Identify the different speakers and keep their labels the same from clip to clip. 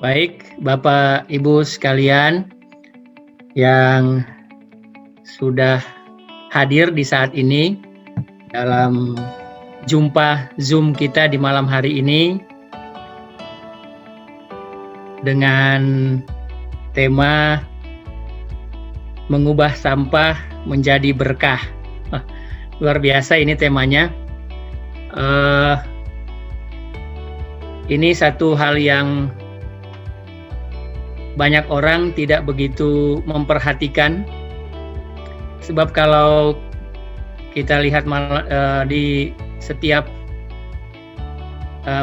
Speaker 1: Baik, Bapak Ibu sekalian yang sudah hadir di saat ini dalam jumpa Zoom kita di malam hari ini dengan tema mengubah sampah menjadi berkah. Luar biasa ini temanya. Ini satu hal yang banyak orang tidak begitu memperhatikan, sebab kalau kita lihat di setiap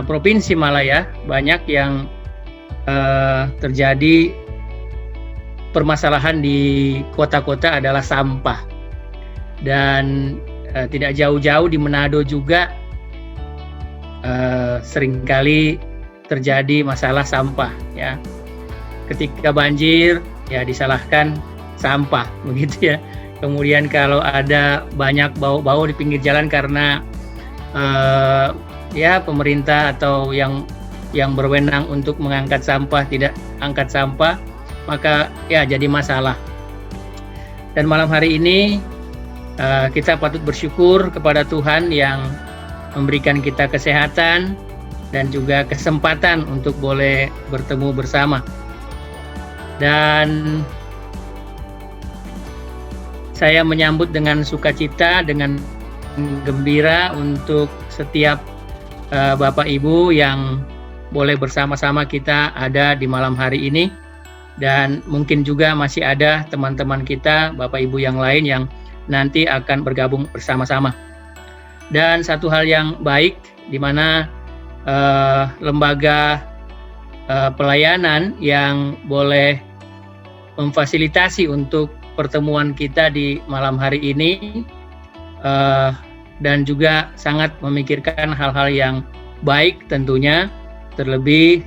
Speaker 1: provinsi malah ya, banyak yang terjadi permasalahan di kota-kota adalah sampah. Dan tidak jauh-jauh di Manado juga seringkali terjadi masalah sampah ya. Ketika banjir ya disalahkan sampah begitu ya. Kemudian kalau ada banyak bau-bau di pinggir jalan karena ya pemerintah atau yang berwenang untuk mengangkat sampah tidak angkat sampah, maka ya jadi masalah. Dan malam hari ini kita patut bersyukur kepada Tuhan yang memberikan kita kesehatan dan juga kesempatan untuk boleh bertemu bersama. Dan saya menyambut dengan sukacita, dengan gembira untuk setiap Bapak Ibu yang boleh bersama-sama kita ada di malam hari ini. Dan mungkin juga masih ada teman-teman kita, Bapak Ibu yang lain yang nanti akan bergabung bersama-sama. Dan satu hal yang baik di mana lembaga pelayanan yang boleh memfasilitasi untuk pertemuan kita di malam hari ini dan juga sangat memikirkan hal-hal yang baik tentunya, terlebih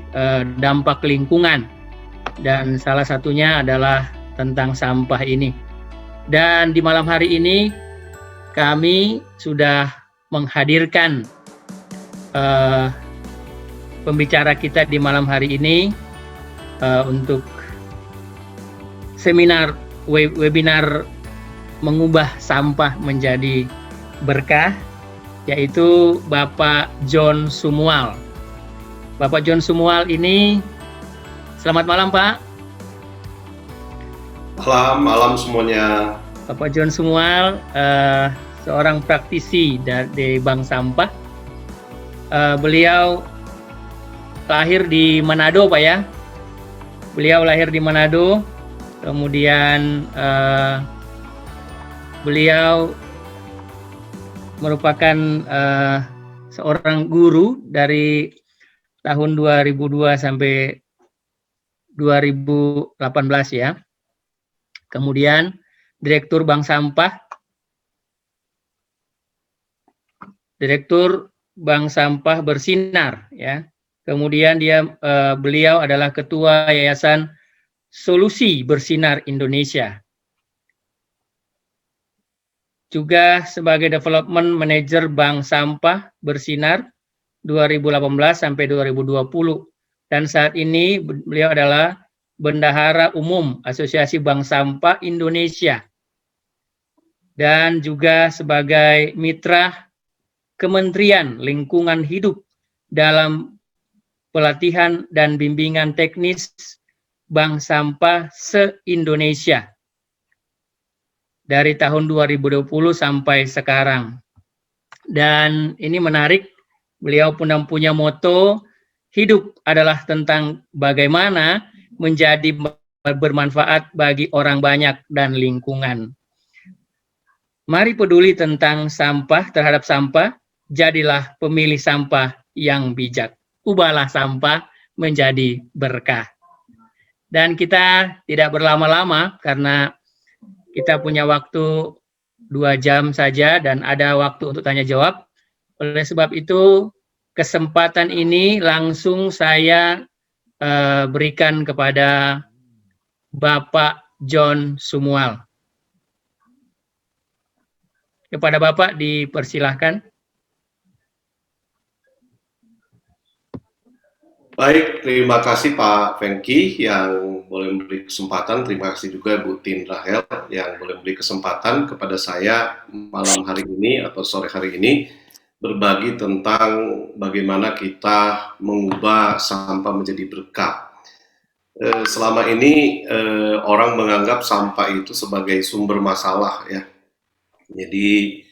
Speaker 1: dampak lingkungan, dan salah satunya adalah tentang sampah ini. Dan di malam hari ini kami sudah menghadirkan pembicara kita di malam hari ini untuk seminar webinar mengubah sampah menjadi berkah, yaitu Bapak John Sumual. Bapak John Sumual ini, selamat malam Pak.
Speaker 2: Malam semuanya.
Speaker 1: Bapak John Sumual seorang praktisi dari Bank Sampah. Beliau lahir di Manado Pak ya. Beliau lahir di Manado. Kemudian beliau merupakan seorang guru dari tahun 2002 sampai 2018 ya. Kemudian Direktur Bank Sampah, Direktur Bank Sampah Bersinar ya. Kemudian beliau adalah Ketua Yayasan Solusi Bersinar Indonesia. Juga sebagai Development Manager Bank Sampah Bersinar 2018 sampai 2020. Dan saat ini beliau adalah Bendahara Umum Asosiasi Bank Sampah Indonesia. Dan juga sebagai Mitra Kementerian Lingkungan Hidup dalam pelatihan dan bimbingan teknis Bank Sampah se-Indonesia dari tahun 2020 sampai sekarang. Dan ini menarik, beliau pun punya moto, hidup adalah tentang bagaimana menjadi bermanfaat bagi orang banyak dan lingkungan. Mari peduli tentang sampah, terhadap sampah, jadilah pemilih sampah yang bijak. Ubahlah sampah menjadi berkah. Dan kita tidak berlama-lama karena kita punya waktu 2 jam saja dan ada waktu untuk tanya jawab. Oleh sebab itu, kesempatan ini langsung saya berikan kepada Bapak John Sumual. Kepada Bapak dipersilahkan.
Speaker 2: Baik, terima kasih Pak Fengki yang boleh memberi kesempatan. Terima kasih juga Bu Tin Rahel yang boleh memberi kesempatan kepada saya malam hari ini atau sore hari ini berbagi tentang bagaimana kita mengubah sampah menjadi berkah. Selama ini orang menganggap sampah itu sebagai sumber masalah ya. Jadi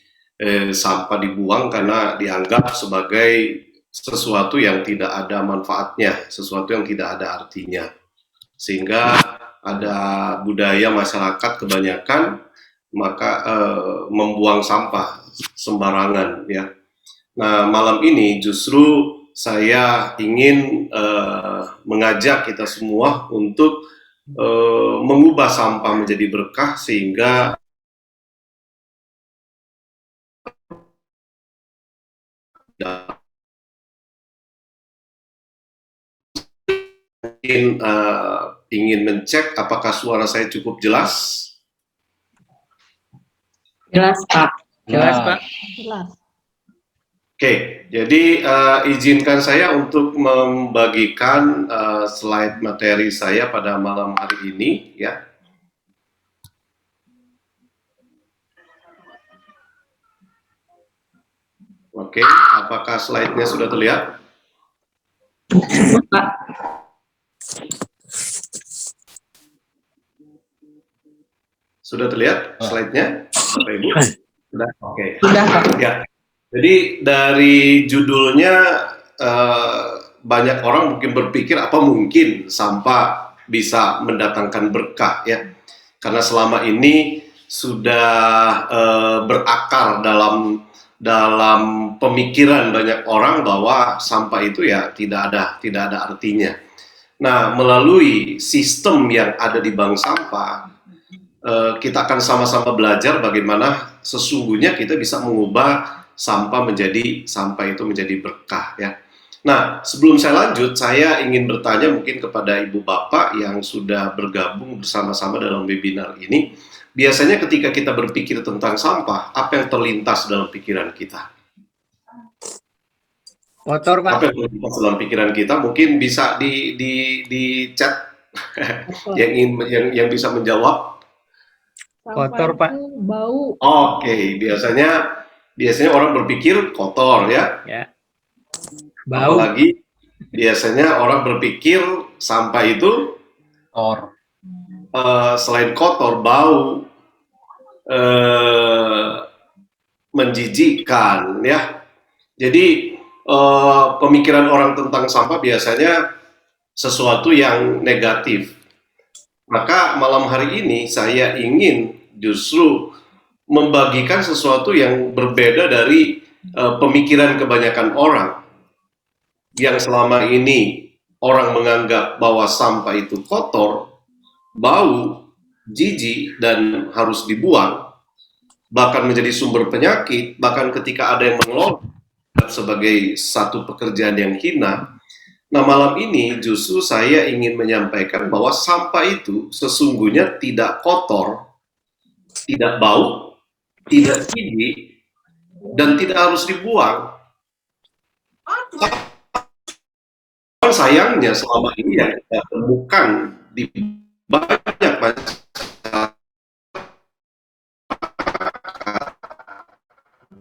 Speaker 2: sampah dibuang karena dianggap sebagai sesuatu yang tidak ada manfaatnya, sesuatu yang tidak ada artinya. Sehingga ada budaya masyarakat kebanyakan membuang sampah sembarangan ya. Nah, malam ini justru saya ingin mengajak kita semua untuk mengubah sampah menjadi berkah sehingga ingin mencek apakah suara saya cukup jelas.
Speaker 3: Jelas, Pak.
Speaker 1: Jelas, Pak.
Speaker 3: Jelas.
Speaker 2: Oke, jadi izinkan saya untuk membagikan slide materi saya pada malam hari ini ya. Oke, apakah slide-nya sudah terlihat?
Speaker 3: Pak.
Speaker 2: Sudah terlihat slide-nya, Bapak Ibu? Sudah. Oke.
Speaker 3: Sudah, Pak.
Speaker 2: Ya. Jadi dari judulnya banyak orang mungkin berpikir apa mungkin sampah bisa mendatangkan berkah ya? Karena selama ini sudah berakar dalam pemikiran banyak orang bahwa sampah itu ya tidak ada artinya. Nah, melalui sistem yang ada di bank sampah, kita akan sama-sama belajar bagaimana sesungguhnya kita bisa mengubah sampah itu menjadi berkah ya. Nah, sebelum saya lanjut, saya ingin bertanya mungkin kepada Ibu Bapak yang sudah bergabung bersama-sama dalam webinar ini. Biasanya ketika kita berpikir tentang sampah, apa yang terlintas dalam pikiran kita?
Speaker 1: Kotor, Pak.
Speaker 2: Apa yang terlintas dalam pikiran kita? Mungkin bisa di chat yang bisa menjawab.
Speaker 1: Kotor, Pak.
Speaker 3: Bau.
Speaker 2: Oke, biasanya orang berpikir kotor ya.
Speaker 1: Ya. Bau.
Speaker 2: Apalagi biasanya orang berpikir sampah itu
Speaker 4: kotor.
Speaker 2: Selain kotor, bau, menjijikkan ya. Jadi pemikiran orang tentang sampah biasanya sesuatu yang negatif. Maka malam hari ini saya ingin justru membagikan sesuatu yang berbeda dari pemikiran kebanyakan orang yang selama ini orang menganggap bahwa sampah itu kotor, bau, jijik, dan harus dibuang, bahkan menjadi sumber penyakit, bahkan ketika ada yang mengelola sebagai satu pekerjaan yang hina. Nah, malam ini justru saya ingin menyampaikan bahwa sampah itu sesungguhnya tidak kotor, tidak bau, tidak jijik, dan tidak harus dibuang. Sayangnya selama ini yang kita temukan di banyak masyarakat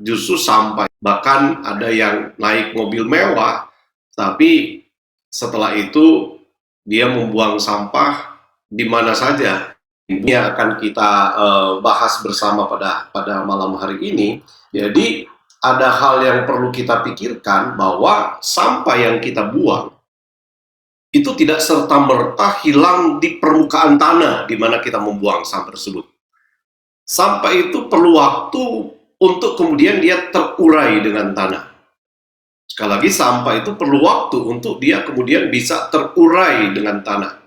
Speaker 2: justru sampah, bahkan ada yang naik mobil mewah tapi setelah itu dia membuang sampah di mana saja. Ini akan kita bahas bersama pada malam hari ini. Jadi ada hal yang perlu kita pikirkan bahwa sampah yang kita buang itu tidak serta-merta hilang di permukaan tanah di mana kita membuang sampah tersebut. Sampah itu perlu waktu untuk kemudian dia terurai dengan tanah. Sekali lagi, sampah itu perlu waktu untuk dia kemudian bisa terurai dengan tanah.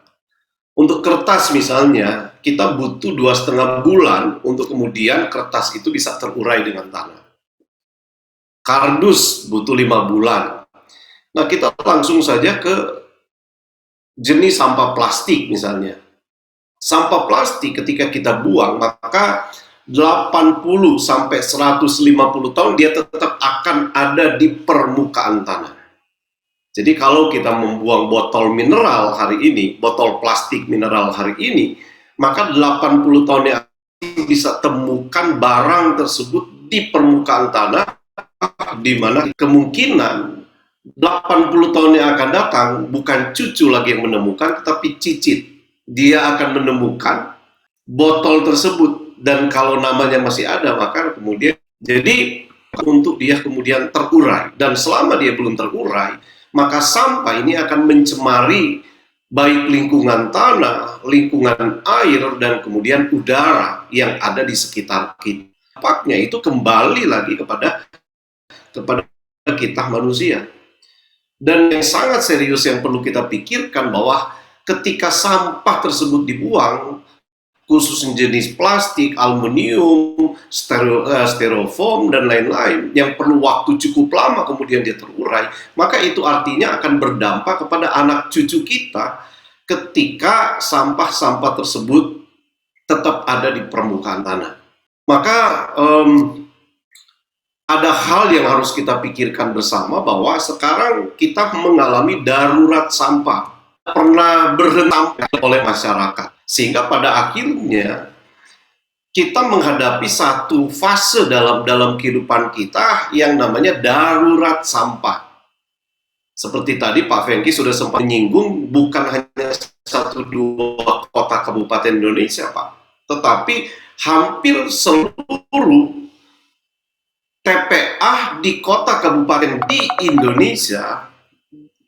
Speaker 2: Untuk kertas misalnya, kita butuh 2,5 bulan untuk kemudian kertas itu bisa terurai dengan tanah. Kardus butuh 5 bulan. Nah, kita langsung saja ke jenis sampah plastik misalnya. Sampah plastik ketika kita buang, maka 80 sampai 150 tahun dia tetap akan ada di permukaan tanah. Jadi kalau kita membuang botol mineral hari ini, botol plastik mineral hari ini, maka 80 tahun yang akan bisa temukan barang tersebut di permukaan tanah, di mana kemungkinan 80 tahun yang akan datang bukan cucu lagi yang menemukan, tetapi cicit. Dia akan menemukan botol tersebut, dan kalau namanya masih ada, maka kemudian jadi untuk dia kemudian terurai, dan selama dia belum terurai, maka sampah ini akan mencemari baik lingkungan tanah, lingkungan air, dan kemudian udara yang ada di sekitar kita. Dampaknya itu kembali lagi kepada kita manusia. Dan yang sangat serius yang perlu kita pikirkan bahwa ketika sampah tersebut dibuang, khususnya jenis plastik, aluminium, styrofoam, dan lain-lain, yang perlu waktu cukup lama kemudian dia terurai, maka itu artinya akan berdampak kepada anak cucu kita ketika sampah-sampah tersebut tetap ada di permukaan tanah. Maka ada hal yang harus kita pikirkan bersama, bahwa sekarang kita mengalami darurat sampah, pernah berhentam oleh masyarakat. Sehingga pada akhirnya kita menghadapi satu fase dalam kehidupan kita yang namanya darurat sampah. Seperti tadi Pak Fengki sudah sempat menyinggung, bukan hanya 1-2 kota kabupaten Indonesia, Pak, tetapi hampir seluruh TPA di kota kabupaten di Indonesia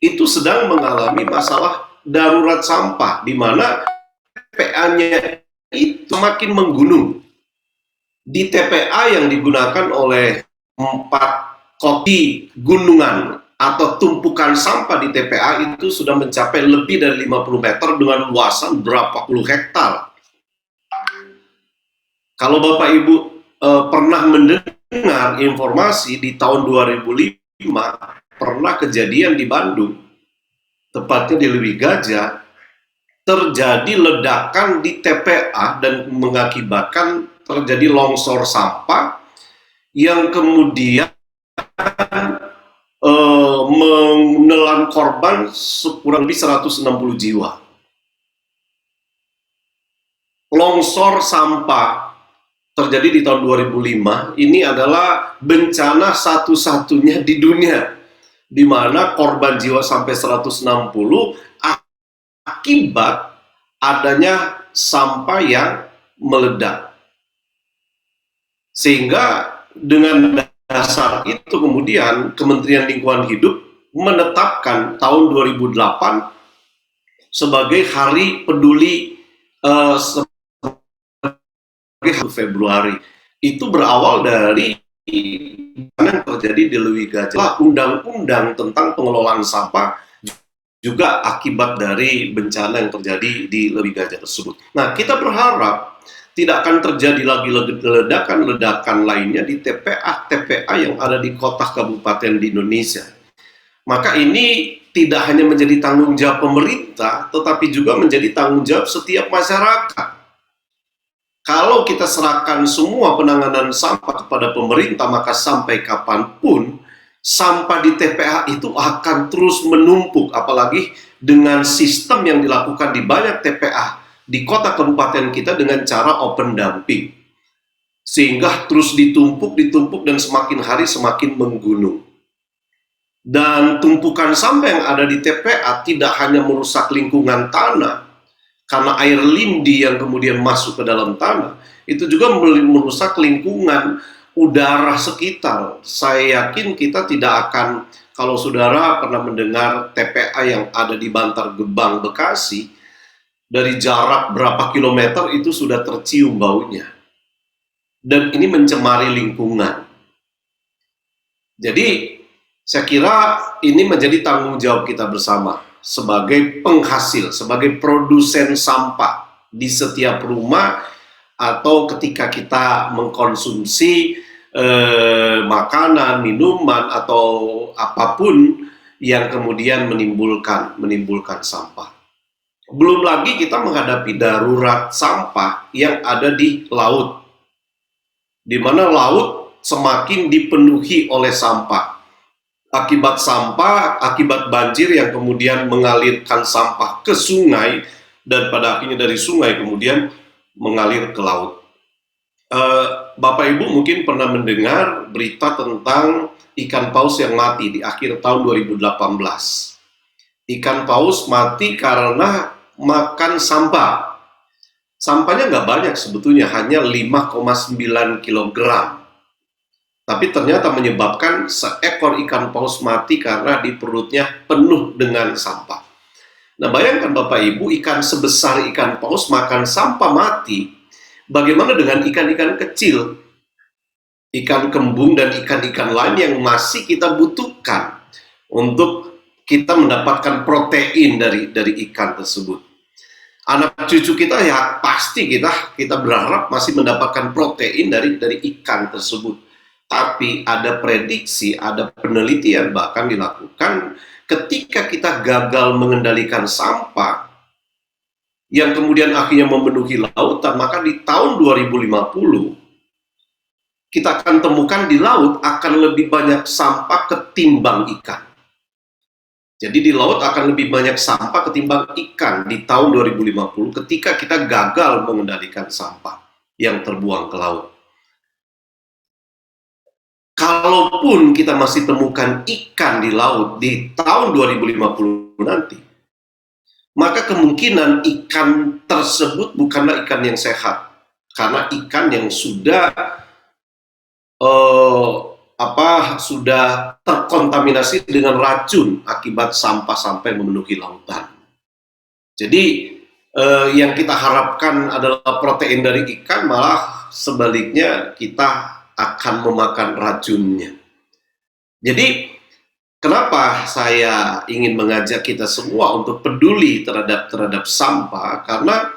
Speaker 2: itu sedang mengalami masalah darurat sampah, di mana TPA-nya itu semakin menggunung. Di TPA yang digunakan oleh 4 koti gunungan atau tumpukan sampah di TPA itu sudah mencapai lebih dari 50 meter dengan luasan berapa puluh hektar. Kalau Bapak Ibu pernah mendengar informasi di tahun 2005 pernah kejadian di Bandung, tepatnya di Leuwi Gajah, terjadi ledakan di TPA dan mengakibatkan terjadi longsor sampah yang kemudian menelan korban kurang lebih 160 jiwa. Longsor sampah terjadi di tahun 2005, ini adalah bencana satu-satunya di dunia, di mana korban jiwa sampai 160 akibat adanya sampah yang meledak. Sehingga dengan dasar itu kemudian Kementerian Lingkungan Hidup menetapkan tahun 2008 sebagai Hari Peduli sebagai 1 Februari. Itu berawal dari yang terjadi di Leuwi Gajah, undang-undang tentang pengelolaan sampah, juga akibat dari bencana yang terjadi di Leuwi Gajah tersebut. Nah, kita berharap tidak akan terjadi lagi ledakan-ledakan lainnya di TPA yang ada di kota kabupaten di Indonesia. Maka ini tidak hanya menjadi tanggung jawab pemerintah, tetapi juga menjadi tanggung jawab setiap masyarakat. Kalau kita serahkan semua penanganan sampah kepada pemerintah, maka sampai kapanpun sampah di TPA itu akan terus menumpuk, apalagi dengan sistem yang dilakukan di banyak TPA di kota kabupaten kita dengan cara open dumping, sehingga terus ditumpuk dan semakin hari semakin menggunung. Dan tumpukan sampah yang ada di TPA tidak hanya merusak lingkungan tanah, karena air lindi yang kemudian masuk ke dalam tanah, itu juga merusak lingkungan udara sekitar. Saya yakin kita tidak akan, kalau saudara pernah mendengar TPA yang ada di Bantar Gebang, Bekasi, dari jarak berapa kilometer itu sudah tercium baunya. Dan ini mencemari lingkungan. Jadi, saya kira ini menjadi tanggung jawab kita bersama sebagai penghasil, sebagai produsen sampah di setiap rumah, atau ketika kita mengkonsumsi makanan, minuman, atau apapun yang kemudian menimbulkan sampah. Belum lagi kita menghadapi darurat sampah yang ada di laut, di mana laut semakin dipenuhi oleh sampah. akibat sampah, akibat banjir yang kemudian mengalirkan sampah ke sungai, dan pada akhirnya dari sungai kemudian mengalir ke laut. Bapak Ibu mungkin pernah mendengar berita tentang ikan paus yang mati di akhir tahun 2018. Ikan paus mati karena makan sampah. Sampahnya nggak banyak sebetulnya, hanya 5,9 kilogram. Tapi ternyata menyebabkan seekor ikan paus mati karena di perutnya penuh dengan sampah. Nah, bayangkan Bapak Ibu, ikan sebesar ikan paus makan sampah mati. Bagaimana dengan ikan-ikan kecil? Ikan kembung dan ikan-ikan lain yang masih kita butuhkan untuk kita mendapatkan protein dari ikan tersebut. Anak cucu kita ya pasti kita berharap masih mendapatkan protein dari ikan tersebut. Tapi ada prediksi, ada penelitian bahkan dilakukan ketika kita gagal mengendalikan sampah yang kemudian akhirnya memenuhi lautan, maka di tahun 2050 kita akan temukan di laut akan lebih banyak sampah ketimbang ikan. Jadi di laut akan lebih banyak sampah ketimbang ikan di tahun 2050 ketika kita gagal mengendalikan sampah yang terbuang ke laut. Kalaupun kita masih temukan ikan di laut di tahun 2050 nanti, maka kemungkinan ikan tersebut bukanlah ikan yang sehat, karena ikan yang sudah sudah terkontaminasi dengan racun akibat sampah-sampah yang memenuhi lautan. Jadi yang kita harapkan adalah protein dari ikan, malah sebaliknya kita akan memakan racunnya. Jadi kenapa saya ingin mengajak kita semua untuk peduli terhadap sampah? Karena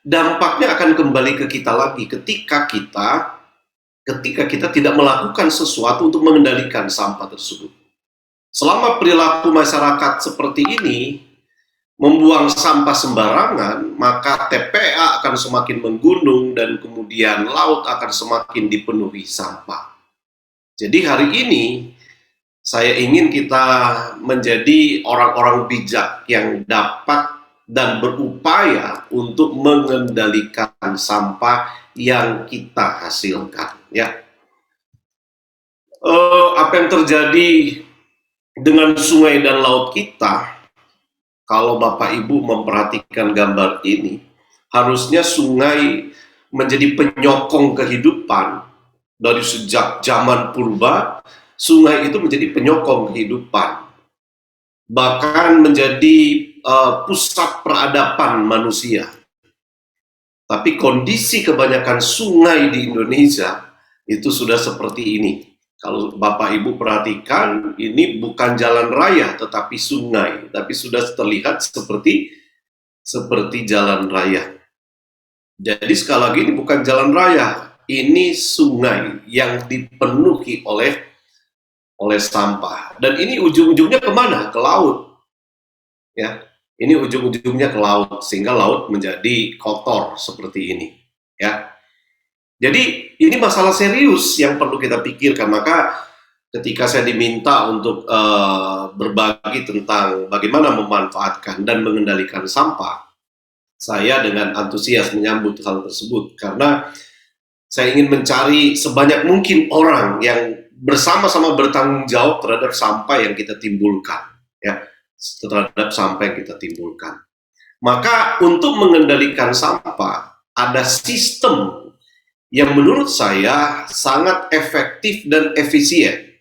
Speaker 2: dampaknya akan kembali ke kita lagi ketika kita tidak melakukan sesuatu untuk mengendalikan sampah tersebut. Selama perilaku masyarakat seperti ini, membuang sampah sembarangan, maka TPA akan semakin menggunung dan kemudian laut akan semakin dipenuhi sampah. Jadi hari ini saya ingin kita menjadi orang-orang bijak yang dapat dan berupaya untuk mengendalikan sampah yang kita hasilkan. Ya, apa yang terjadi dengan sungai dan laut kita? Kalau Bapak Ibu memperhatikan gambar ini, harusnya sungai menjadi penyokong kehidupan. Dari sejak zaman purba, sungai itu menjadi penyokong kehidupan. Bahkan menjadi pusat peradaban manusia. Tapi kondisi kebanyakan sungai di Indonesia itu sudah seperti ini. Kalau Bapak Ibu perhatikan, ini bukan jalan raya tetapi sungai, tapi sudah terlihat seperti jalan raya. Jadi sekali lagi ini bukan jalan raya, ini sungai yang dipenuhi oleh sampah. Dan ini ujung-ujungnya kemana? Ke laut. Ya, ini ujung-ujungnya ke laut, sehingga laut menjadi kotor seperti ini. Ya. Jadi ini masalah serius yang perlu kita pikirkan. Maka ketika saya diminta untuk berbagi tentang bagaimana memanfaatkan dan mengendalikan sampah, saya dengan antusias menyambut hal tersebut karena saya ingin mencari sebanyak mungkin orang yang bersama-sama bertanggung jawab terhadap sampah yang kita timbulkan, ya, terhadap sampah yang kita timbulkan. Maka untuk mengendalikan sampah ada sistem yang menurut saya sangat efektif dan efisien,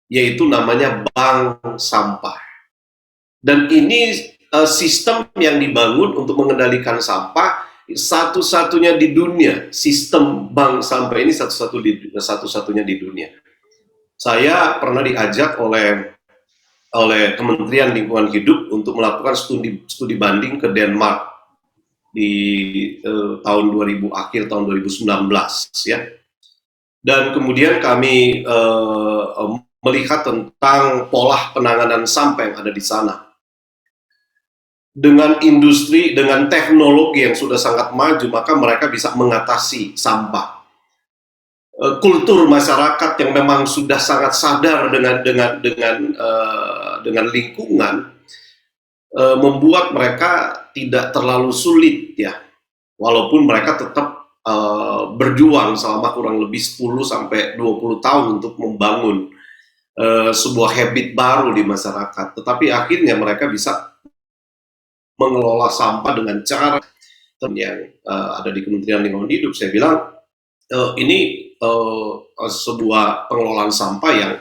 Speaker 2: yaitu namanya bank sampah. Dan ini sistem yang dibangun untuk mengendalikan sampah satu-satunya di dunia. Sistem bank sampah ini satu-satunya di dunia. Saya pernah diajak oleh Kementerian Lingkungan Hidup untuk melakukan studi banding ke Denmark di tahun 2000, akhir tahun 2019, ya. Dan kemudian kami melihat tentang pola penanganan sampah yang ada di sana. Dengan industri, dengan teknologi yang sudah sangat maju, maka mereka bisa mengatasi sampah. kultur masyarakat yang memang sudah sangat sadar dengan lingkungan, membuat mereka tidak terlalu sulit ya, walaupun mereka tetap berjuang selama kurang lebih 10 sampai 20 tahun untuk membangun sebuah habit baru di masyarakat, tetapi akhirnya mereka bisa mengelola sampah dengan cara yang ada di Kementerian Lingkungan Hidup. Saya bilang ini sebuah pengelolaan sampah yang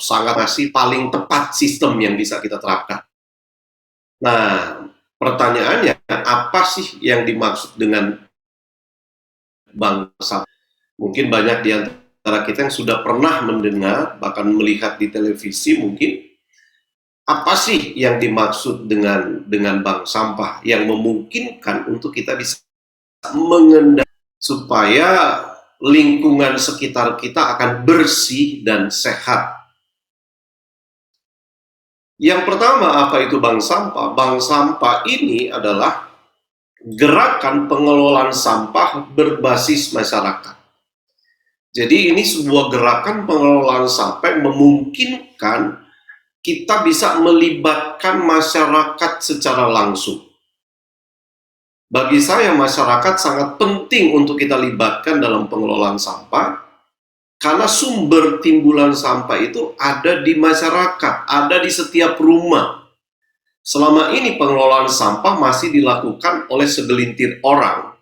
Speaker 2: sangat masih paling tepat sistem yang bisa kita terapkan. Nah, pertanyaannya, apa sih yang dimaksud dengan bank sampah? Mungkin banyak di antara kita yang sudah pernah mendengar, bahkan melihat di televisi mungkin, apa sih yang dimaksud dengan bank sampah yang memungkinkan untuk kita bisa mengendalikan supaya lingkungan sekitar kita akan bersih dan sehat. Yang pertama, apa itu bank sampah? Bank sampah ini adalah gerakan pengelolaan sampah berbasis masyarakat. Jadi ini sebuah gerakan pengelolaan sampah yang memungkinkan kita bisa melibatkan masyarakat secara langsung. Bagi saya, masyarakat sangat penting untuk kita libatkan dalam pengelolaan sampah, karena sumber timbulan sampah itu ada di masyarakat, ada di setiap rumah. Selama ini pengelolaan sampah masih dilakukan oleh segelintir orang,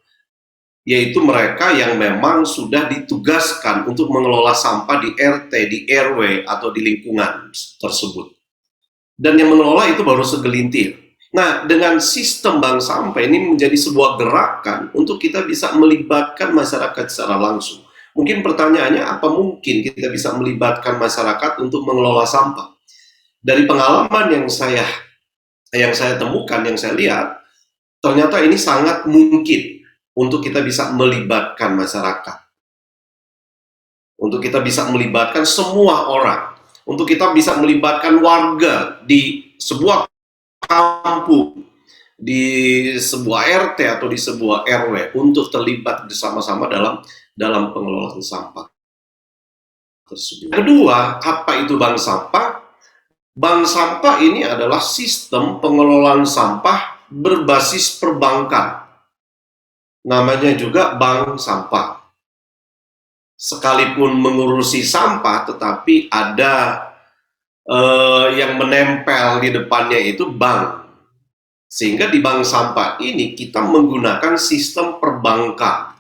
Speaker 2: yaitu mereka yang memang sudah ditugaskan untuk mengelola sampah di RT, di RW, atau di lingkungan tersebut. Dan yang mengelola itu baru segelintir. Nah, dengan sistem bank sampah ini menjadi sebuah gerakan untuk kita bisa melibatkan masyarakat secara langsung. Mungkin pertanyaannya, apa mungkin kita bisa melibatkan masyarakat untuk mengelola sampah? Dari pengalaman yang saya temukan, yang saya lihat, ternyata ini sangat mungkin untuk kita bisa melibatkan masyarakat. Untuk kita bisa melibatkan semua orang. Untuk kita bisa melibatkan warga di sebuah kampung, di sebuah RT atau di sebuah RW untuk terlibat bersama-sama dalam pengelolaan sampah tersebut. Kedua, apa itu bank sampah? Bank sampah ini adalah sistem pengelolaan sampah berbasis perbankan. Namanya juga bank sampah. Sekalipun mengurusi sampah, tetapi ada yang menempel di depannya itu bank. Sehingga di bank sampah ini kita menggunakan sistem perbankan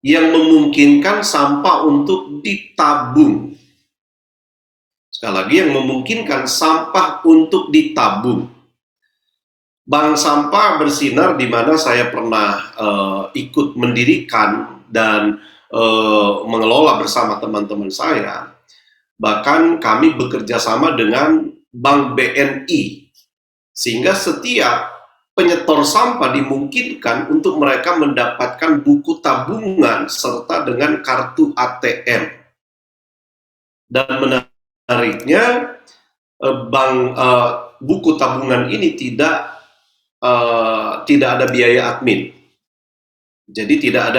Speaker 2: yang memungkinkan sampah untuk ditabung. Sekali lagi, yang memungkinkan sampah untuk ditabung. Bank sampah bersinar di mana saya pernah ikut mendirikan dan mengelola bersama teman-teman saya. Bahkan kami bekerja sama dengan Bank BNI, sehingga setiap penyetor sampah dimungkinkan untuk mereka mendapatkan buku tabungan serta dengan kartu ATM. Dan menariknya, buku tabungan ini tidak ada biaya admin, jadi tidak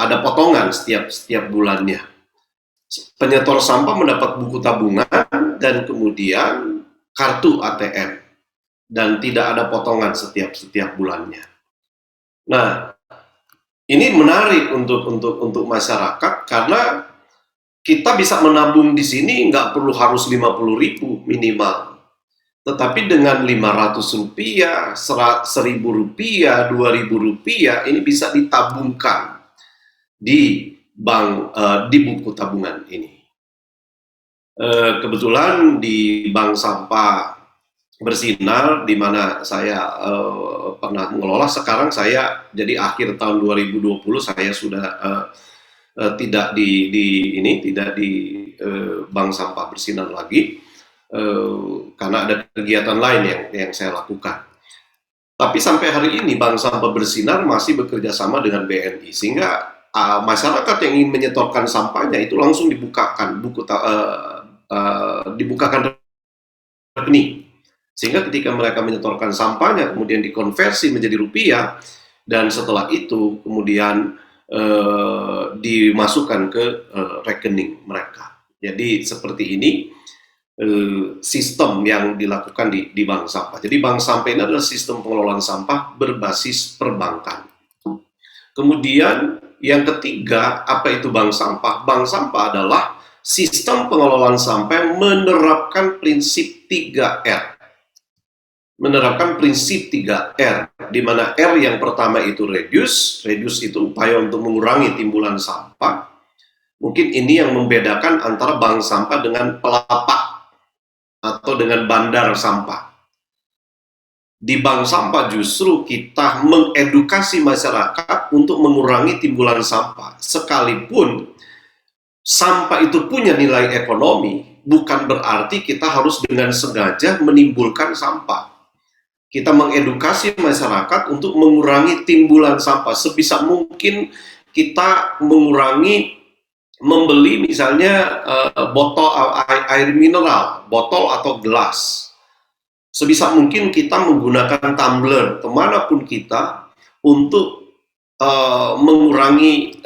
Speaker 2: ada potongan setiap bulannya. Penyetor sampah mendapat buku tabungan dan kemudian kartu ATM, dan tidak ada potongan setiap bulannya. Nah, ini menarik untuk masyarakat karena kita bisa menabung di sini nggak perlu harus 50.000 minimal, tetapi dengan 500 rupiah, 1.000 rupiah, 2.000 rupiah ini bisa ditabungkan di bank, di buku tabungan ini. Kebetulan di bank sampah bersinar di mana saya pernah mengelola, sekarang saya jadi akhir tahun 2020 saya sudah tidak di bank sampah bersinar lagi karena ada kegiatan lain yang saya lakukan. Tapi sampai hari ini bank sampah bersinar masih bekerja sama dengan BNI, sehingga masyarakat yang ingin menyetorkan sampahnya itu langsung dibukakan dibukakan rekening Sehingga ketika mereka menyetorkan sampahnya, kemudian dikonversi menjadi rupiah, dan setelah itu kemudian dimasukkan ke rekening mereka. Jadi seperti ini sistem yang dilakukan di bank sampah. Jadi bank sampah ini adalah sistem pengelolaan sampah berbasis perbankan. Kemudian yang ketiga, apa itu bank sampah? Bank sampah adalah sistem pengelolaan sampah yang menerapkan prinsip 3R. Menerapkan prinsip 3R, di mana R yang pertama itu reduce itu upaya untuk mengurangi timbulan sampah. Mungkin ini yang membedakan antara bank sampah dengan pelapak atau dengan bandar sampah. Di bank sampah justru kita mengedukasi masyarakat untuk mengurangi timbulan sampah. Sekalipun sampah itu punya nilai ekonomi, bukan berarti kita harus dengan sengaja menimbulkan sampah. Kita mengedukasi masyarakat untuk mengurangi timbulan sampah. Sebisa mungkin kita mengurangi membeli misalnya botol air mineral, botol atau gelas. Sebisa mungkin kita menggunakan tumbler kemanapun kita untuk mengurangi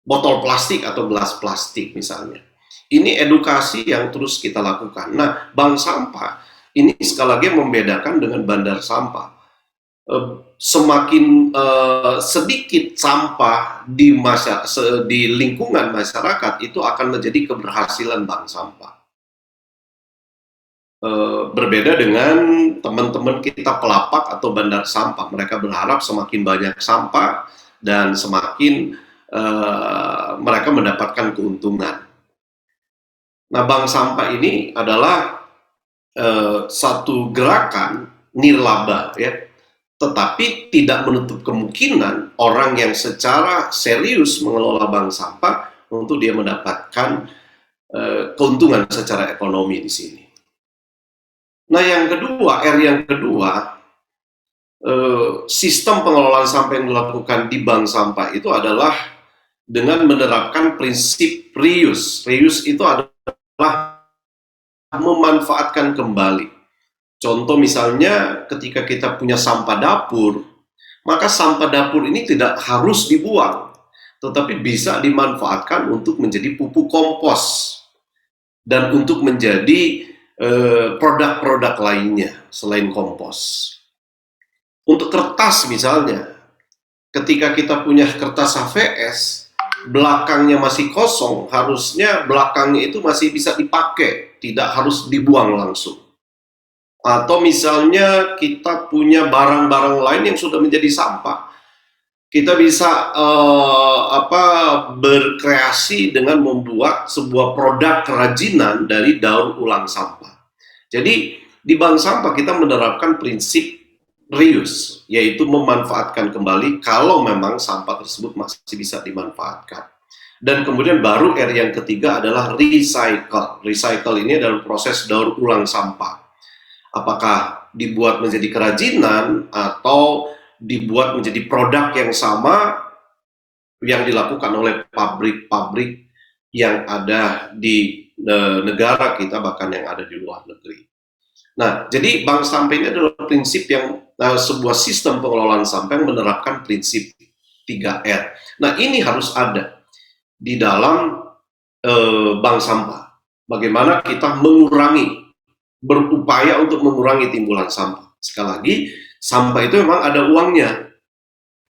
Speaker 2: botol plastik atau gelas plastik misalnya. Ini edukasi yang terus kita lakukan. Nah, bank sampah ini sekali lagi membedakan dengan bandar sampah. Semakin sedikit sampah di lingkungan masyarakat, itu akan menjadi keberhasilan bank sampah. Berbeda dengan teman-teman kita pelapak atau bandar sampah. Mereka berharap semakin banyak sampah dan semakin mereka mendapatkan keuntungan. Nah, bank sampah ini adalah satu gerakan nirlaba, ya, tetapi tidak menutup kemungkinan orang yang secara serius mengelola bank sampah untuk dia mendapatkan keuntungan secara ekonomi di sini. Nah, yang kedua, R yang kedua, sistem pengelolaan sampah yang dilakukan di bank sampah itu adalah dengan menerapkan prinsip reuse. Reuse itu adalah memanfaatkan kembali. Contoh misalnya ketika kita punya sampah dapur, maka sampah dapur ini tidak harus dibuang, tetapi bisa dimanfaatkan untuk menjadi pupuk kompos dan untuk menjadi produk-produk lainnya selain kompos. Untuk kertas misalnya, ketika kita punya kertas HVS, belakangnya masih kosong, harusnya belakangnya itu masih bisa dipakai, tidak harus dibuang langsung. Atau misalnya kita punya barang-barang lain yang sudah menjadi sampah, kita bisa berkreasi dengan membuat sebuah produk kerajinan dari daur ulang sampah. Jadi di bank sampah kita menerapkan prinsip reuse, yaitu memanfaatkan kembali kalau memang sampah tersebut masih bisa dimanfaatkan. Dan kemudian baru R yang ketiga adalah recycle. Recycle ini adalah proses daur ulang sampah. Apakah dibuat menjadi kerajinan atau dibuat menjadi produk yang sama yang dilakukan oleh pabrik-pabrik yang ada di negara kita, bahkan yang ada di luar negeri. Nah, jadi bank sampah ini adalah prinsip yang sebuah sistem pengelolaan sampah yang menerapkan prinsip 3R. Nah, ini harus ada di dalam bank sampah. Bagaimana kita berupaya untuk mengurangi timbulan sampah. Sekali lagi, sampah itu memang ada uangnya.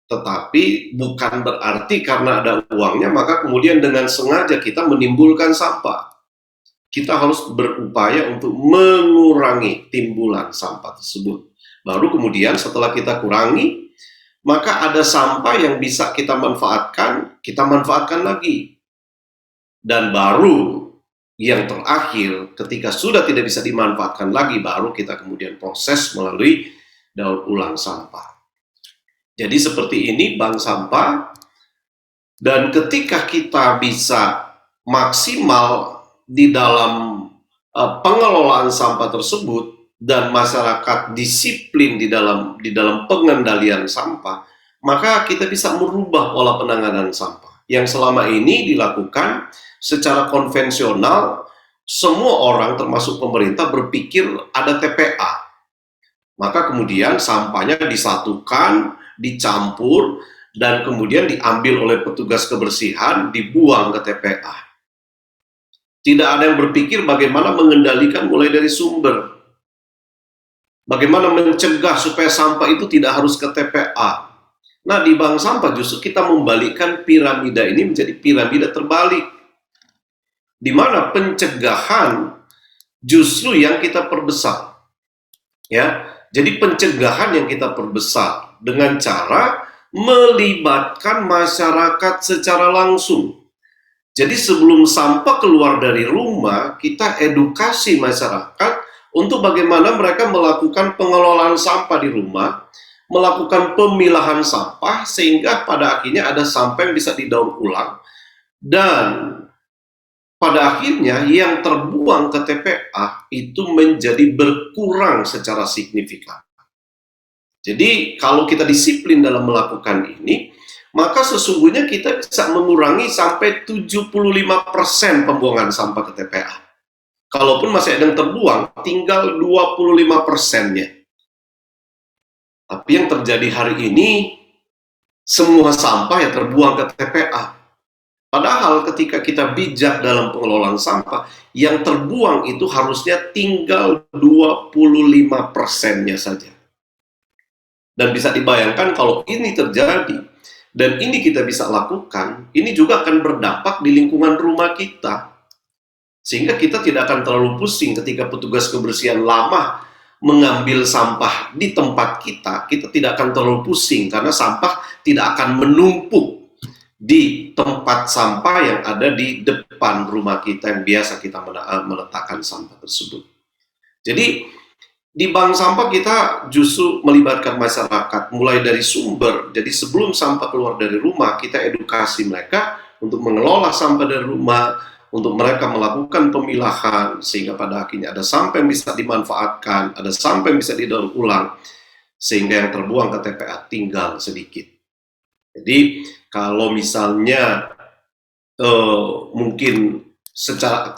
Speaker 2: Tetapi bukan berarti karena ada uangnya, maka kemudian dengan sengaja kita menimbulkan sampah. Kita harus berupaya untuk mengurangi timbulan sampah tersebut. Baru kemudian setelah kita kurangi, maka ada sampah yang bisa kita manfaatkan lagi. Dan baru yang terakhir, ketika sudah tidak bisa dimanfaatkan lagi, baru kita kemudian proses melalui daur ulang sampah. Jadi seperti ini bank sampah, dan ketika kita bisa maksimal di dalam pengelolaan sampah tersebut dan masyarakat disiplin di dalam pengendalian sampah, maka kita bisa merubah pola penanganan sampah yang selama ini dilakukan secara konvensional semua orang termasuk pemerintah berpikir ada TPA. Maka kemudian sampahnya disatukan, dicampur, dan kemudian diambil oleh petugas kebersihan, dibuang ke TPA. Tidak ada yang berpikir bagaimana mengendalikan mulai dari sumber. Bagaimana mencegah supaya sampah itu tidak harus ke TPA. Nah, di bank sampah justru kita membalikkan piramida ini menjadi piramida terbalik. Di mana pencegahan justru yang kita perbesar. Ya, jadi pencegahan yang kita perbesar dengan cara melibatkan masyarakat secara langsung. Jadi sebelum sampah keluar dari rumah, kita edukasi masyarakat untuk bagaimana mereka melakukan pengelolaan sampah di rumah, melakukan pemilahan sampah, sehingga pada akhirnya ada sampah yang bisa didaur ulang, dan pada akhirnya yang terbuang ke TPA itu menjadi berkurang secara signifikan. Jadi kalau kita disiplin dalam melakukan ini, maka sesungguhnya kita bisa mengurangi sampai 75% pembuangan sampah ke TPA. Kalaupun masih ada yang terbuang, tinggal 25%-nya. Tapi yang terjadi hari ini, semua sampah ya terbuang ke TPA. Padahal ketika kita bijak dalam pengelolaan sampah, yang terbuang itu harusnya tinggal 25%-nya saja. Dan bisa dibayangkan kalau ini terjadi, dan ini kita bisa lakukan, ini juga akan berdampak di lingkungan rumah kita. Sehingga kita tidak akan terlalu pusing ketika petugas kebersihan lama mengambil sampah di tempat kita tidak akan terlalu pusing karena sampah tidak akan menumpuk di tempat sampah yang ada di depan rumah kita yang biasa kita meletakkan sampah tersebut. Jadi di bank sampah kita justru melibatkan masyarakat mulai dari sumber. Jadi sebelum sampah keluar dari rumah, kita edukasi mereka untuk mengelola sampah dari rumah, untuk mereka melakukan pemilahan, sehingga pada akhirnya ada sampah yang bisa dimanfaatkan, ada sampah yang bisa didaur ulang, sehingga yang terbuang ke TPA tinggal sedikit. Jadi kalau misalnya mungkin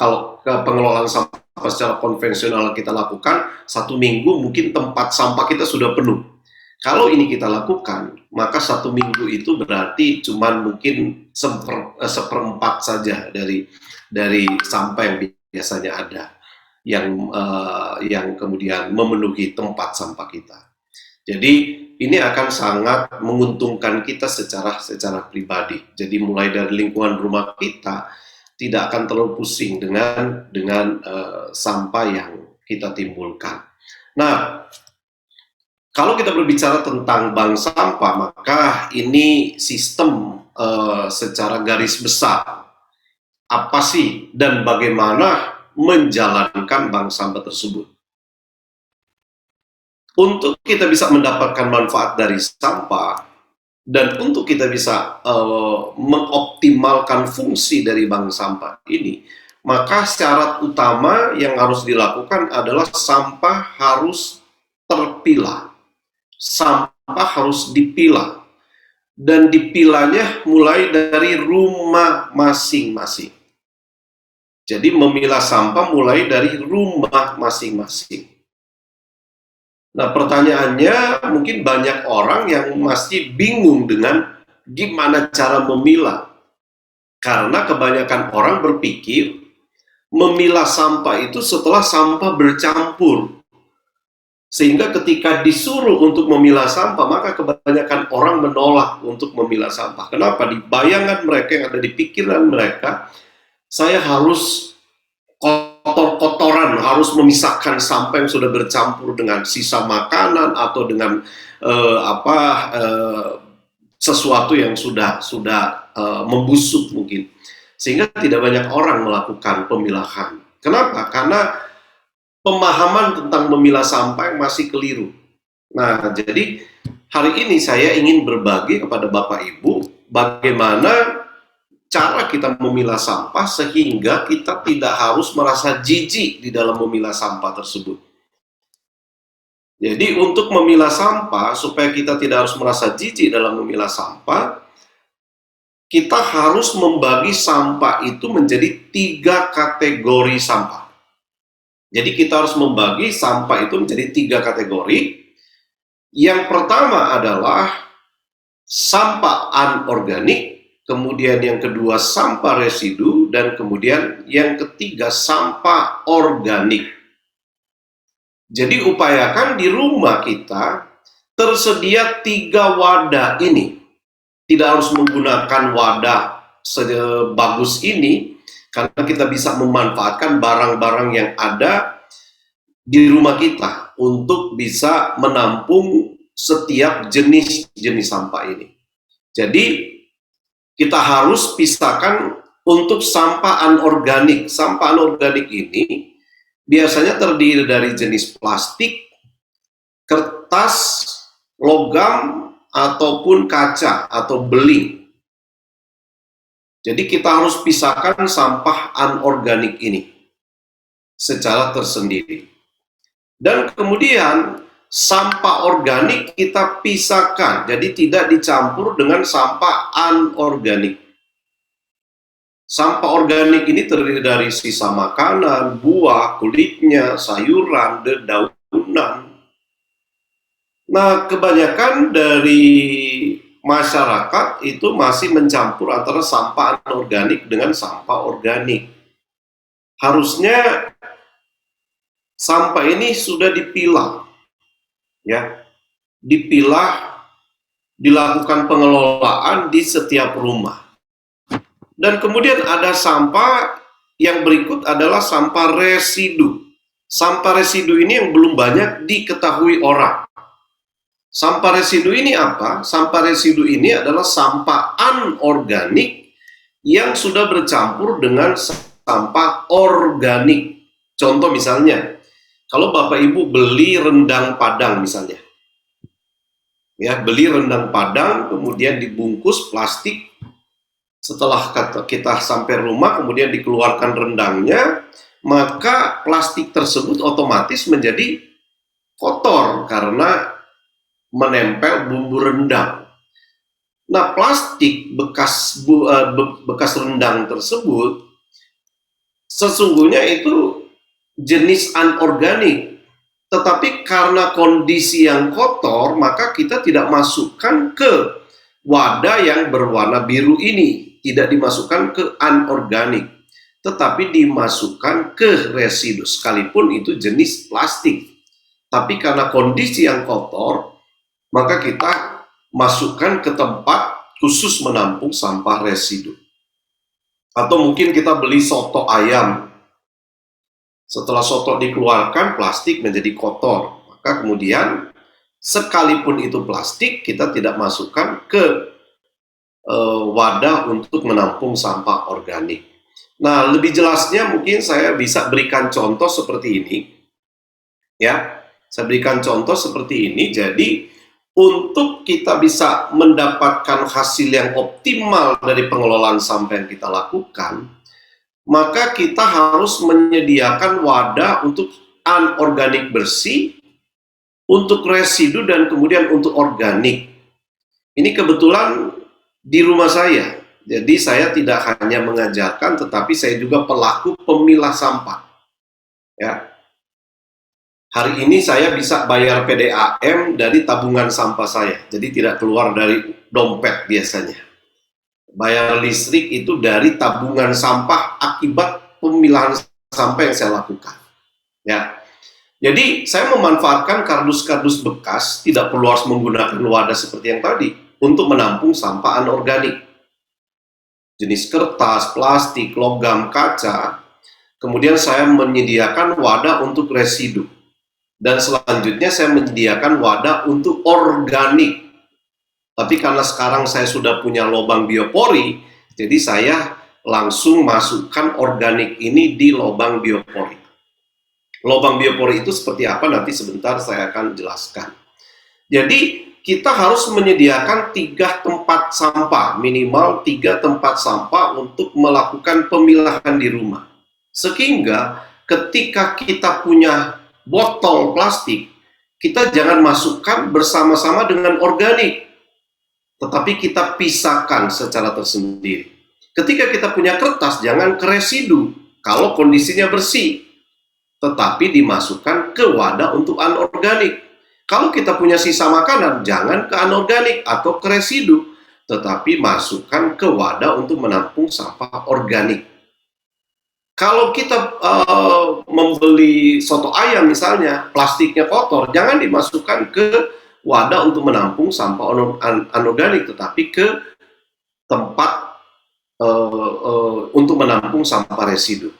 Speaker 2: kalau pengelolaan sampah secara konvensional kita lakukan, 1 minggu mungkin tempat sampah kita sudah penuh. Kalau ini kita lakukan, maka 1 minggu itu berarti cuman mungkin seperempat saja dari sampah yang biasanya ada, yang kemudian memenuhi tempat sampah kita. Jadi ini akan sangat menguntungkan kita secara pribadi. Jadi mulai dari lingkungan rumah kita tidak akan terlalu pusing dengan sampah yang kita timbulkan. Nah, kalau kita berbicara tentang bank sampah, maka ini sistem secara garis besar. Apa sih dan bagaimana menjalankan bank sampah tersebut? Untuk kita bisa mendapatkan manfaat dari sampah, dan untuk kita bisa mengoptimalkan fungsi dari bank sampah ini, maka syarat utama yang harus dilakukan adalah sampah harus terpilah. Sampah harus dipilah. Dan dipilahnya mulai dari rumah masing-masing. Jadi memilah sampah mulai dari rumah masing-masing. Nah, pertanyaannya mungkin banyak orang yang masih bingung dengan gimana cara memilah. Karena kebanyakan orang berpikir memilah sampah itu setelah sampah bercampur. Sehingga ketika disuruh untuk memilah sampah, maka kebanyakan orang menolak untuk memilah sampah. Kenapa? Di bayangan mereka yang ada di pikiran mereka, saya harus kotor-kotoran, harus memisahkan sampah yang sudah bercampur dengan sisa makanan atau dengan sesuatu yang sudah membusuk mungkin, sehingga tidak banyak orang melakukan pemilahan. Kenapa? Karena pemahaman tentang memilah sampah yang masih keliru. Nah, jadi hari ini saya ingin berbagi kepada Bapak Ibu bagaimana cara kita memilah sampah sehingga kita tidak harus merasa jijik di dalam memilah sampah tersebut. Jadi untuk memilah sampah, supaya kita tidak harus merasa jijik dalam memilah sampah, kita harus membagi sampah itu menjadi 3 kategori sampah. Jadi kita harus membagi sampah itu menjadi 3 kategori. Yang pertama adalah sampah anorganik, kemudian yang kedua sampah residu, dan kemudian yang ketiga sampah organik. Jadi upayakan di rumah kita tersedia 3 wadah ini. Tidak harus menggunakan wadah sebagus ini, karena kita bisa memanfaatkan barang-barang yang ada di rumah kita untuk bisa menampung setiap jenis-jenis sampah ini. Jadi kita harus pisahkan untuk sampah anorganik. Sampah anorganik ini biasanya terdiri dari jenis plastik, kertas, logam, ataupun kaca atau beling. Jadi kita harus pisahkan sampah anorganik ini secara tersendiri. Dan kemudian sampah organik kita pisahkan, jadi tidak dicampur dengan sampah anorganik. Sampah organik ini terdiri dari sisa makanan, buah, kulitnya, sayuran, dedaunan. Nah, kebanyakan dari masyarakat itu masih mencampur antara sampah anorganik dengan sampah organik. Harusnya sampah ini sudah dipilah, ya, dipilah, dilakukan pengelolaan di setiap rumah. Dan kemudian ada sampah yang berikut adalah sampah residu. Sampah residu ini yang belum banyak diketahui orang. Sampah residu ini apa? Sampah residu ini adalah sampah anorganik yang sudah bercampur dengan sampah organik. Contoh misalnya, kalau Bapak Ibu beli rendang Padang misalnya, ya, beli rendang Padang kemudian dibungkus plastik. Setelah kita sampai rumah kemudian dikeluarkan rendangnya, maka plastik tersebut otomatis menjadi kotor karena menempel bumbu rendang. Nah, plastik bekas rendang tersebut sesungguhnya itu jenis anorganik, tetapi karena kondisi yang kotor, maka kita tidak masukkan ke wadah yang berwarna biru ini, tidak dimasukkan ke anorganik, tetapi dimasukkan ke residu, sekalipun itu jenis plastik. Tapi karena kondisi yang kotor, maka kita masukkan ke tempat khusus menampung sampah residu. Atau mungkin kita beli soto ayam. Setelah soto dikeluarkan, plastik menjadi kotor. Maka kemudian, sekalipun itu plastik, kita tidak masukkan ke wadah untuk menampung sampah organik. Nah, lebih jelasnya mungkin saya bisa berikan contoh seperti ini. Ya, saya berikan contoh seperti ini. Jadi, untuk kita bisa mendapatkan hasil yang optimal dari pengelolaan sampah yang kita lakukan, maka kita harus menyediakan wadah untuk anorganik bersih, untuk residu, dan kemudian untuk organik. Ini kebetulan di rumah saya, jadi saya tidak hanya mengajarkan, tetapi saya juga pelaku pemilah sampah. Ya. Hari ini saya bisa bayar PDAM dari tabungan sampah saya, jadi tidak keluar dari dompet biasanya. Bayar listrik itu dari tabungan sampah akibat pemilahan sampah yang saya lakukan. Ya, jadi saya memanfaatkan kardus-kardus bekas, tidak perlu harus menggunakan wadah seperti yang tadi, untuk menampung sampah anorganik. Jenis kertas, plastik, logam, kaca. Kemudian saya menyediakan wadah untuk residu. Dan selanjutnya saya menyediakan wadah untuk organik. Tapi karena sekarang saya sudah punya lubang biopori, jadi saya langsung masukkan organik ini di lubang biopori. Lubang biopori itu seperti apa nanti sebentar saya akan jelaskan. Jadi kita harus menyediakan 3 tempat sampah, minimal 3 tempat sampah untuk melakukan pemilahan di rumah. Sehingga ketika kita punya botol plastik, kita jangan masukkan bersama-sama dengan organik, tetapi kita pisahkan secara tersendiri. Ketika kita punya kertas, jangan ke residu kalau kondisinya bersih. tetapi dimasukkan ke wadah untuk anorganik. Kalau kita punya sisa makanan, jangan ke anorganik atau ke residu, tetapi masukkan ke wadah untuk menampung sampah organik. Kalau kita membeli soto ayam misalnya, plastiknya kotor, jangan dimasukkan ke wadah untuk menampung sampah anorganik, tetapi ke tempat untuk menampung sampah residu.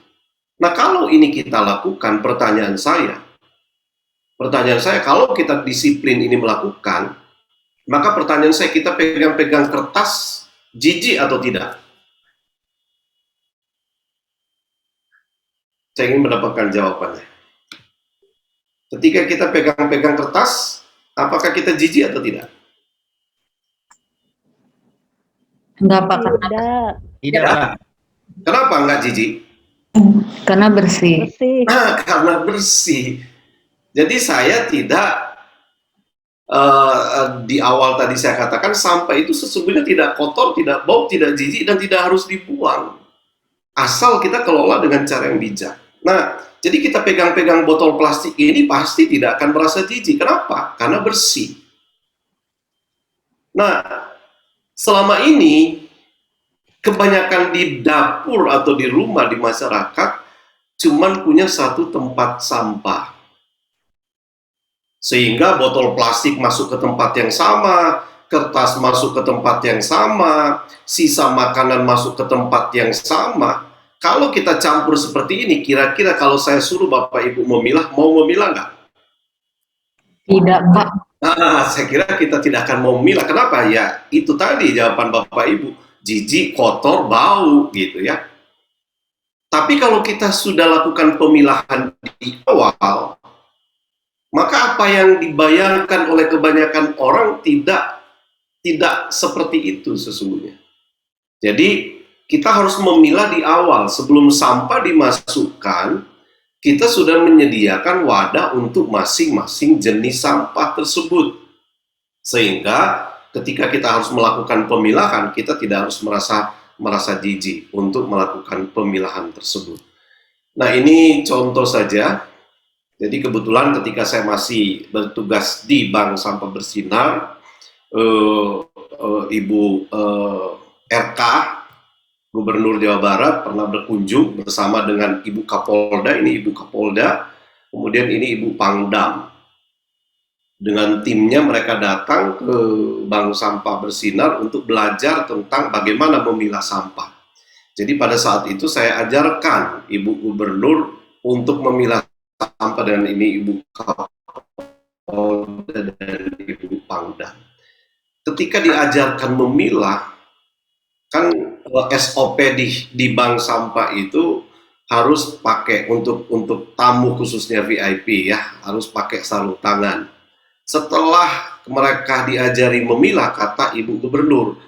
Speaker 2: Nah, kalau ini kita lakukan, pertanyaan saya, kalau kita disiplin ini melakukan, maka pertanyaan saya, kita pegang-pegang kertas, jijik atau tidak? Saya ingin mendapatkan jawabannya. Ketika kita pegang-pegang kertas, apakah kita jijik atau tidak?
Speaker 3: Enggak, Pak.
Speaker 1: Tidak, Pak.
Speaker 2: Kenapa enggak jijik?
Speaker 3: Karena bersih.
Speaker 2: Nah, karena bersih. Jadi saya tidak, di awal tadi saya katakan sampah itu sesungguhnya tidak kotor, tidak bau, tidak jijik, dan tidak harus dibuang. Asal kita kelola dengan cara yang bijak. Nah, jadi kita pegang-pegang botol plastik ini pasti tidak akan merasa jijik. Kenapa? Karena bersih. Nah, selama ini kebanyakan di dapur atau di rumah di masyarakat cuman punya satu tempat sampah. Sehingga botol plastik masuk ke tempat yang sama, kertas masuk ke tempat yang sama, sisa makanan masuk ke tempat yang sama. Kalau kita campur seperti ini, kira-kira kalau saya suruh Bapak Ibu memilah, mau memilah nggak?
Speaker 3: Tidak, Pak.
Speaker 2: Nah, saya kira kita tidak akan mau memilah. Kenapa? Ya, itu tadi jawaban Bapak Ibu. Jijik, kotor, bau, gitu ya. Tapi kalau kita sudah lakukan pemilahan di awal, maka apa yang dibayangkan oleh kebanyakan orang tidak seperti itu sesungguhnya. Jadi, kita harus memilah di awal. Sebelum sampah dimasukkan, kita sudah menyediakan wadah untuk masing-masing jenis sampah tersebut. Sehingga ketika kita harus melakukan pemilahan, kita tidak harus merasa jijik untuk melakukan pemilahan tersebut. Nah, ini contoh saja. Jadi kebetulan ketika saya masih bertugas di Bank Sampah Bersinar, Ibu RK, Gubernur Jawa Barat, pernah berkunjung bersama dengan Ibu Kapolda, ini Ibu Kapolda, kemudian ini Ibu Pangdam. Dengan timnya mereka datang ke Bank Sampah Bersinar untuk belajar tentang bagaimana memilah sampah. Jadi pada saat itu saya ajarkan Ibu Gubernur untuk memilah sampah dengan ini Ibu Kapolda dan Ibu Pangdam. Ketika diajarkan memilah, kan SOP di bank sampah itu harus pakai untuk tamu khususnya VIP ya, harus pakai sarung tangan. Setelah mereka diajari memilah, kata Ibu Gubernur,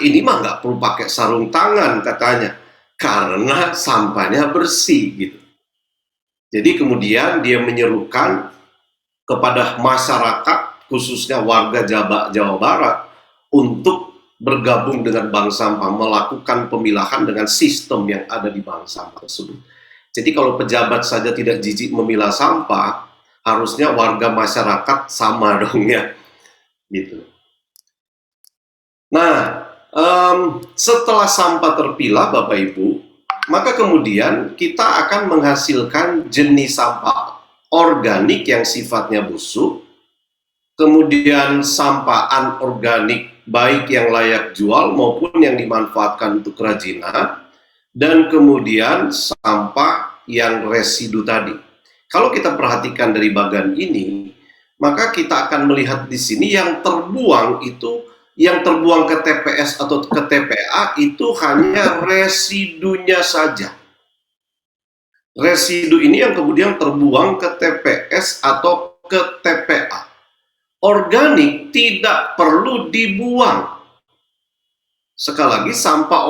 Speaker 2: ini mah nggak perlu pakai sarung tangan katanya, karena sampahnya bersih gitu. Jadi kemudian dia menyerukan kepada masyarakat, khususnya warga Jawa Barat, untuk bergabung dengan bank sampah, melakukan pemilahan dengan sistem yang ada di bank sampah tersebut. Jadi kalau pejabat saja tidak jijik memilah sampah, harusnya warga masyarakat sama dong ya, gitu. Nah, setelah sampah terpilah Bapak Ibu, maka kemudian kita akan menghasilkan jenis sampah organik yang sifatnya busuk, kemudian sampah anorganik baik yang layak jual maupun yang dimanfaatkan untuk kerajinan, dan kemudian sampah yang residu tadi. Kalau kita perhatikan dari bagian ini, maka kita akan melihat di sini yang terbuang itu, yang terbuang ke TPS atau ke TPA itu hanya residunya saja. Residu ini yang kemudian terbuang ke TPS atau ke TPA. Organik tidak perlu dibuang. Sekali lagi, sampah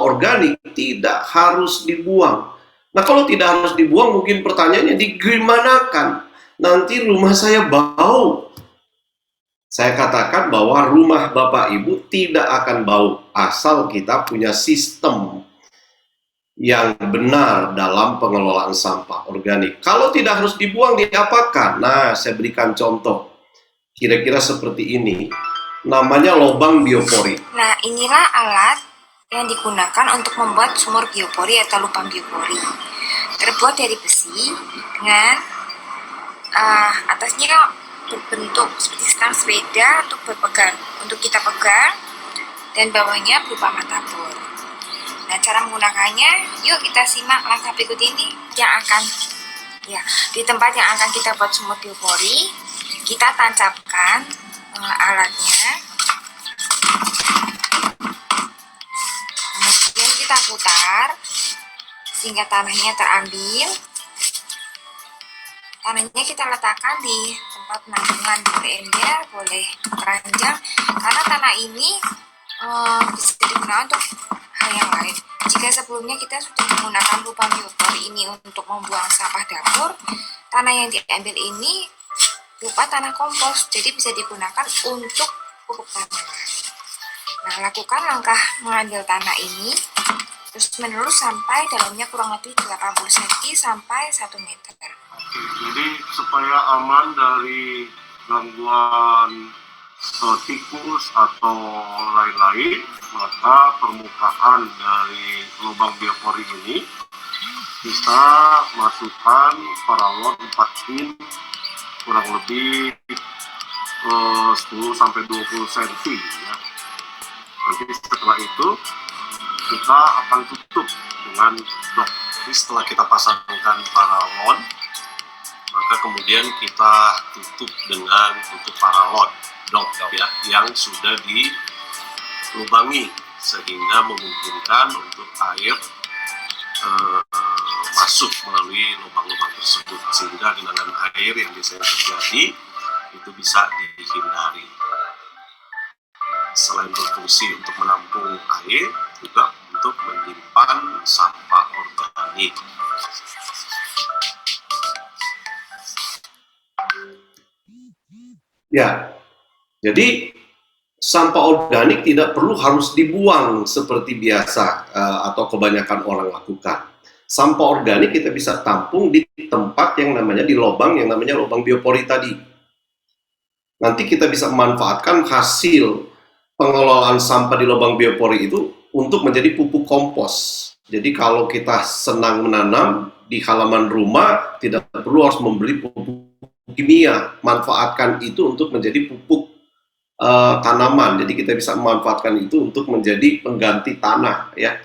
Speaker 2: organik tidak harus dibuang. Nah, kalau tidak harus dibuang, mungkin pertanyaannya, digimanakan? Nanti rumah saya bau. Saya katakan bahwa rumah Bapak Ibu tidak akan bau asal kita punya sistem yang benar dalam pengelolaan sampah organik. Kalau tidak harus dibuang, diapakan? Nah, saya berikan contoh. Kira-kira seperti ini. Namanya lubang biopori.
Speaker 4: Nah, inilah alat yang digunakan untuk membuat sumur biopori atau lubang biopori. Terbuat dari besi dengan atasnya berbentuk seperti stang sepeda untuk kita pegang, dan bawahnya berupa matabor. Nah, cara menggunakannya, yuk kita simak langkah berikut ini yang akan di tempat yang akan kita buat sumur biopori. Kita tancapkan alatnya, kemudian kita putar sehingga tanahnya terambil. Tanahnya kita letakkan di tempat penampungan ember, boleh keranjang, karena tanah ini bisa digunakan untuk hal yang lain. Jika sebelumnya kita sudah menggunakan lubang biopori ini untuk membuang sampah dapur, tanah yang diambil ini berupa tanah kompos, jadi bisa digunakan untuk pupuk tanaman. Nah, lakukan langkah mengambil tanah ini terus menerus sampai dalamnya kurang lebih 80 cm sampai 1 meter.
Speaker 5: Jadi supaya aman dari gangguan tikus atau lain-lain, maka permukaan dari lubang biopori ini kita masukkan paralon 4 in kurang lebih 10-20 cm ya. Nanti setelah itu kita akan tutup dengan dok. Jadi setelah kita pasangkan paralon, maka kemudian kita tutup dengan tutup paralon dok ya, yang sudah dilubangi sehingga memungkinkan untuk air masuk melalui lubang-lubang tersebut, sehingga genangan air yang biasanya terjadi itu bisa dihindari. Selain berfungsi untuk menampung air, juga untuk menyimpan sampah organik.
Speaker 2: Ya, jadi sampah organik tidak perlu harus dibuang seperti biasa atau kebanyakan orang lakukan. Sampah organik kita bisa tampung di tempat yang namanya di lubang yang namanya lubang biopori tadi. Nanti kita bisa memanfaatkan hasil pengelolaan sampah di lubang biopori itu untuk menjadi pupuk kompos. Jadi kalau kita senang menanam di halaman rumah, tidak perlu harus membeli pupuk kimia, manfaatkan itu untuk menjadi pupuk tanaman. Jadi kita bisa memanfaatkan itu untuk menjadi pengganti tanah ya.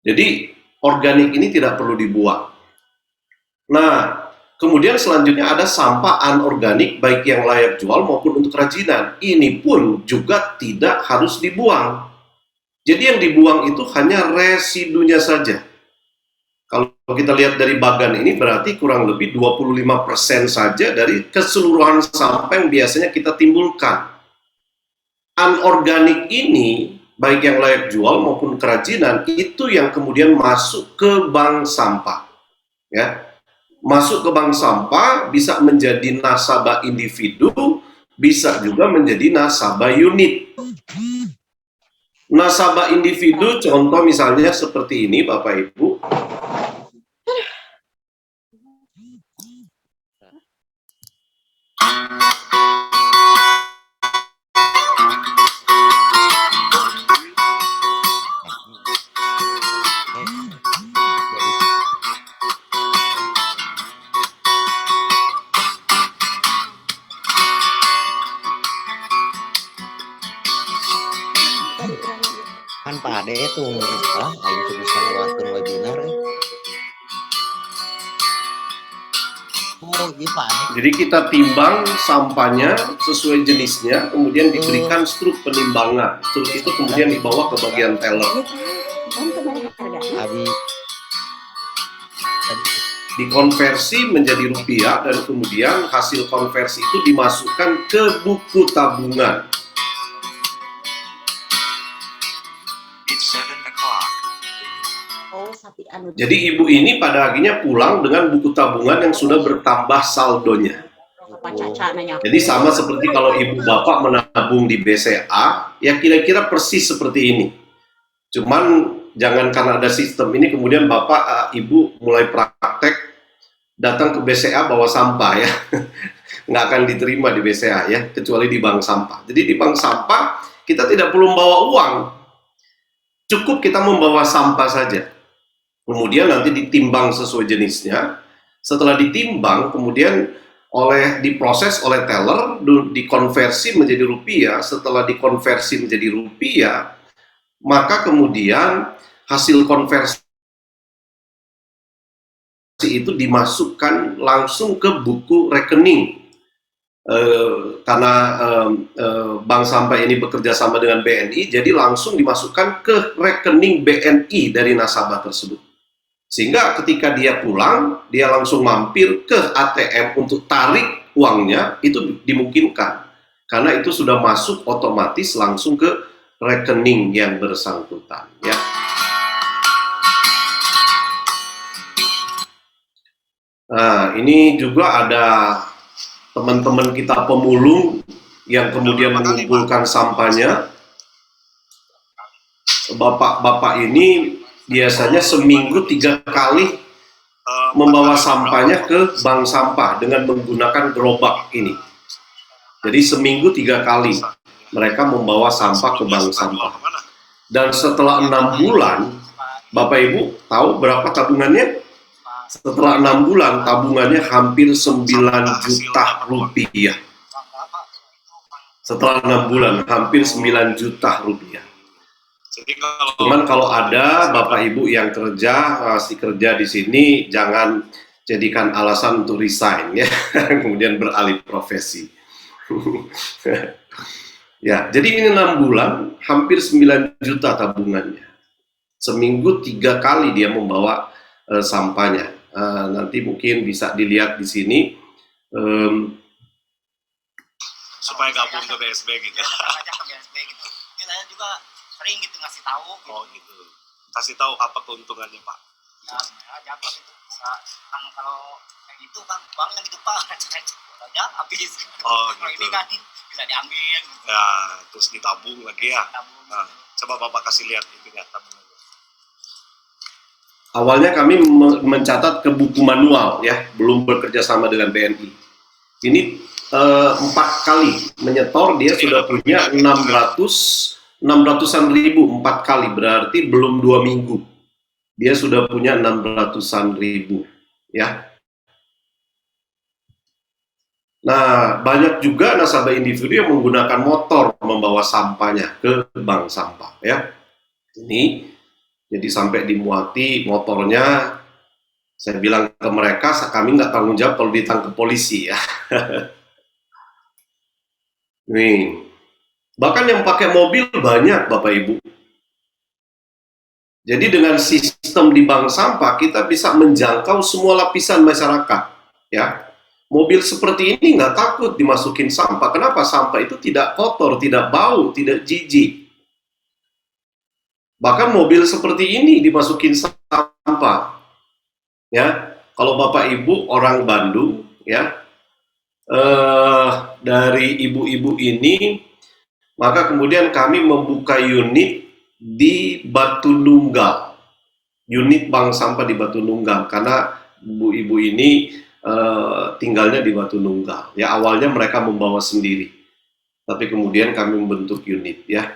Speaker 2: Jadi organik ini tidak perlu dibuang. Nah, kemudian selanjutnya ada sampah anorganik baik yang layak jual maupun untuk kerajinan. Ini pun juga tidak harus dibuang. Jadi yang dibuang itu hanya residunya saja. Kalau kita lihat dari bagan ini berarti kurang lebih 25% saja dari keseluruhan sampah yang biasanya kita timbulkan. Anorganik ini, baik yang layak jual maupun kerajinan, itu yang kemudian masuk ke bank sampah. Ya. Masuk ke bank sampah bisa menjadi nasabah individu, bisa juga menjadi nasabah unit. Nasabah individu, contoh misalnya seperti ini Bapak Ibu.
Speaker 6: Kan Pak Ade itu aing teu bisa ngawatkeun webinar. Oh, iya Pak Ade.
Speaker 2: Jadi kita timbang sampahnya sesuai jenisnya, kemudian diberikan struk penimbangan. Struk itu kemudian dibawa ke bagian teller.
Speaker 6: Abi
Speaker 2: Dikonversi menjadi rupiah dan kemudian hasil konversi itu dimasukkan ke buku tabungan. Jadi ibu ini pada akhirnya pulang dengan buku tabungan yang sudah bertambah saldonya. Jadi sama seperti kalau ibu bapak menabung di BCA, ya kira-kira persis seperti ini. Cuman jangan karena ada sistem ini kemudian Bapak, Ibu mulai praktek datang ke BCA bawa sampah ya. Nggak akan diterima di BCA ya, kecuali di bank sampah. Jadi di bank sampah kita tidak perlu membawa uang, cukup kita membawa sampah saja. Kemudian nanti ditimbang sesuai jenisnya. Setelah ditimbang, kemudian diproses oleh teller, dikonversi menjadi rupiah. Setelah dikonversi menjadi rupiah, maka kemudian hasil konversi itu dimasukkan langsung ke buku rekening. Karena bank sampah ini bekerja sama dengan BNI, jadi langsung dimasukkan ke rekening BNI dari nasabah tersebut. Sehingga ketika dia pulang, dia langsung mampir ke ATM untuk tarik uangnya, itu dimungkinkan. Karena itu sudah masuk otomatis langsung ke rekening yang bersangkutan. Ya. Nah, ini juga ada teman-teman kita pemulung yang kemudian mengumpulkan sampahnya. Bapak-bapak ini biasanya seminggu 3 kali membawa sampahnya ke bank sampah dengan menggunakan gerobak ini. Jadi seminggu 3 kali mereka membawa sampah ke bank sampah. Dan setelah 6 bulan, Bapak Ibu tahu berapa tabungannya? Setelah 6 bulan, tabungannya hampir 9 juta rupiah. Setelah 6 bulan, hampir 9 juta rupiah. Cuman kalau ada Bapak Ibu yang masih kerja di sini, jangan jadikan alasan untuk resign ya, kemudian beralih profesi. Ya, jadi ini 6 bulan, hampir 9 juta tabungannya. Seminggu 3 kali dia membawa sampahnya. Nanti mungkin bisa dilihat di sini.
Speaker 5: Supaya gabung ke BSB gitu.
Speaker 7: Kita juga sering gitu ngasih tahu. Gitu.
Speaker 5: Oh gitu. Kasih tahu apa keuntungannya Pak?
Speaker 7: Ya apa gitu. Kalau kayak gitu kan uangnya gitu Pak. Aja habis.
Speaker 5: Oh
Speaker 7: kalau
Speaker 5: gitu.
Speaker 7: ini kan bisa diambil. Gitu.
Speaker 5: Ya terus ditabung lagi ya. Nah, coba Bapak kasih lihat itunya tabungan.
Speaker 2: Awalnya kami mencatat ke buku manual ya, belum bekerja sama dengan BNI. Ini 4 kali menyetor, dia sudah punya 600-an ribu 4 kali, berarti belum 2 minggu. Dia sudah punya 600-an ribu ya. Nah, banyak juga nasabah individu yang menggunakan motor membawa sampahnya ke bank sampah ya. Ini jadi sampai dimuati motornya, saya bilang ke mereka, kami nggak tanggung jawab kalau ditangkap polisi ya. Nih, bahkan yang pakai mobil banyak Bapak Ibu. Jadi dengan sistem di bank sampah kita bisa menjangkau semua lapisan masyarakat, ya. Mobil seperti ini nggak takut dimasukin sampah. Kenapa? Sampah itu tidak kotor, tidak bau, tidak jijik. Bahkan mobil seperti ini dimasukin sampah. Ya, kalau Bapak Ibu orang Bandung, ya, dari ibu-ibu ini, maka kemudian kami membuka unit di Batu Nunggal, unit bank sampah di Batu Nunggal, karena ibu-ibu ini tinggalnya di Batu Nunggal. Ya, awalnya mereka membawa sendiri, tapi kemudian kami membentuk unit, ya.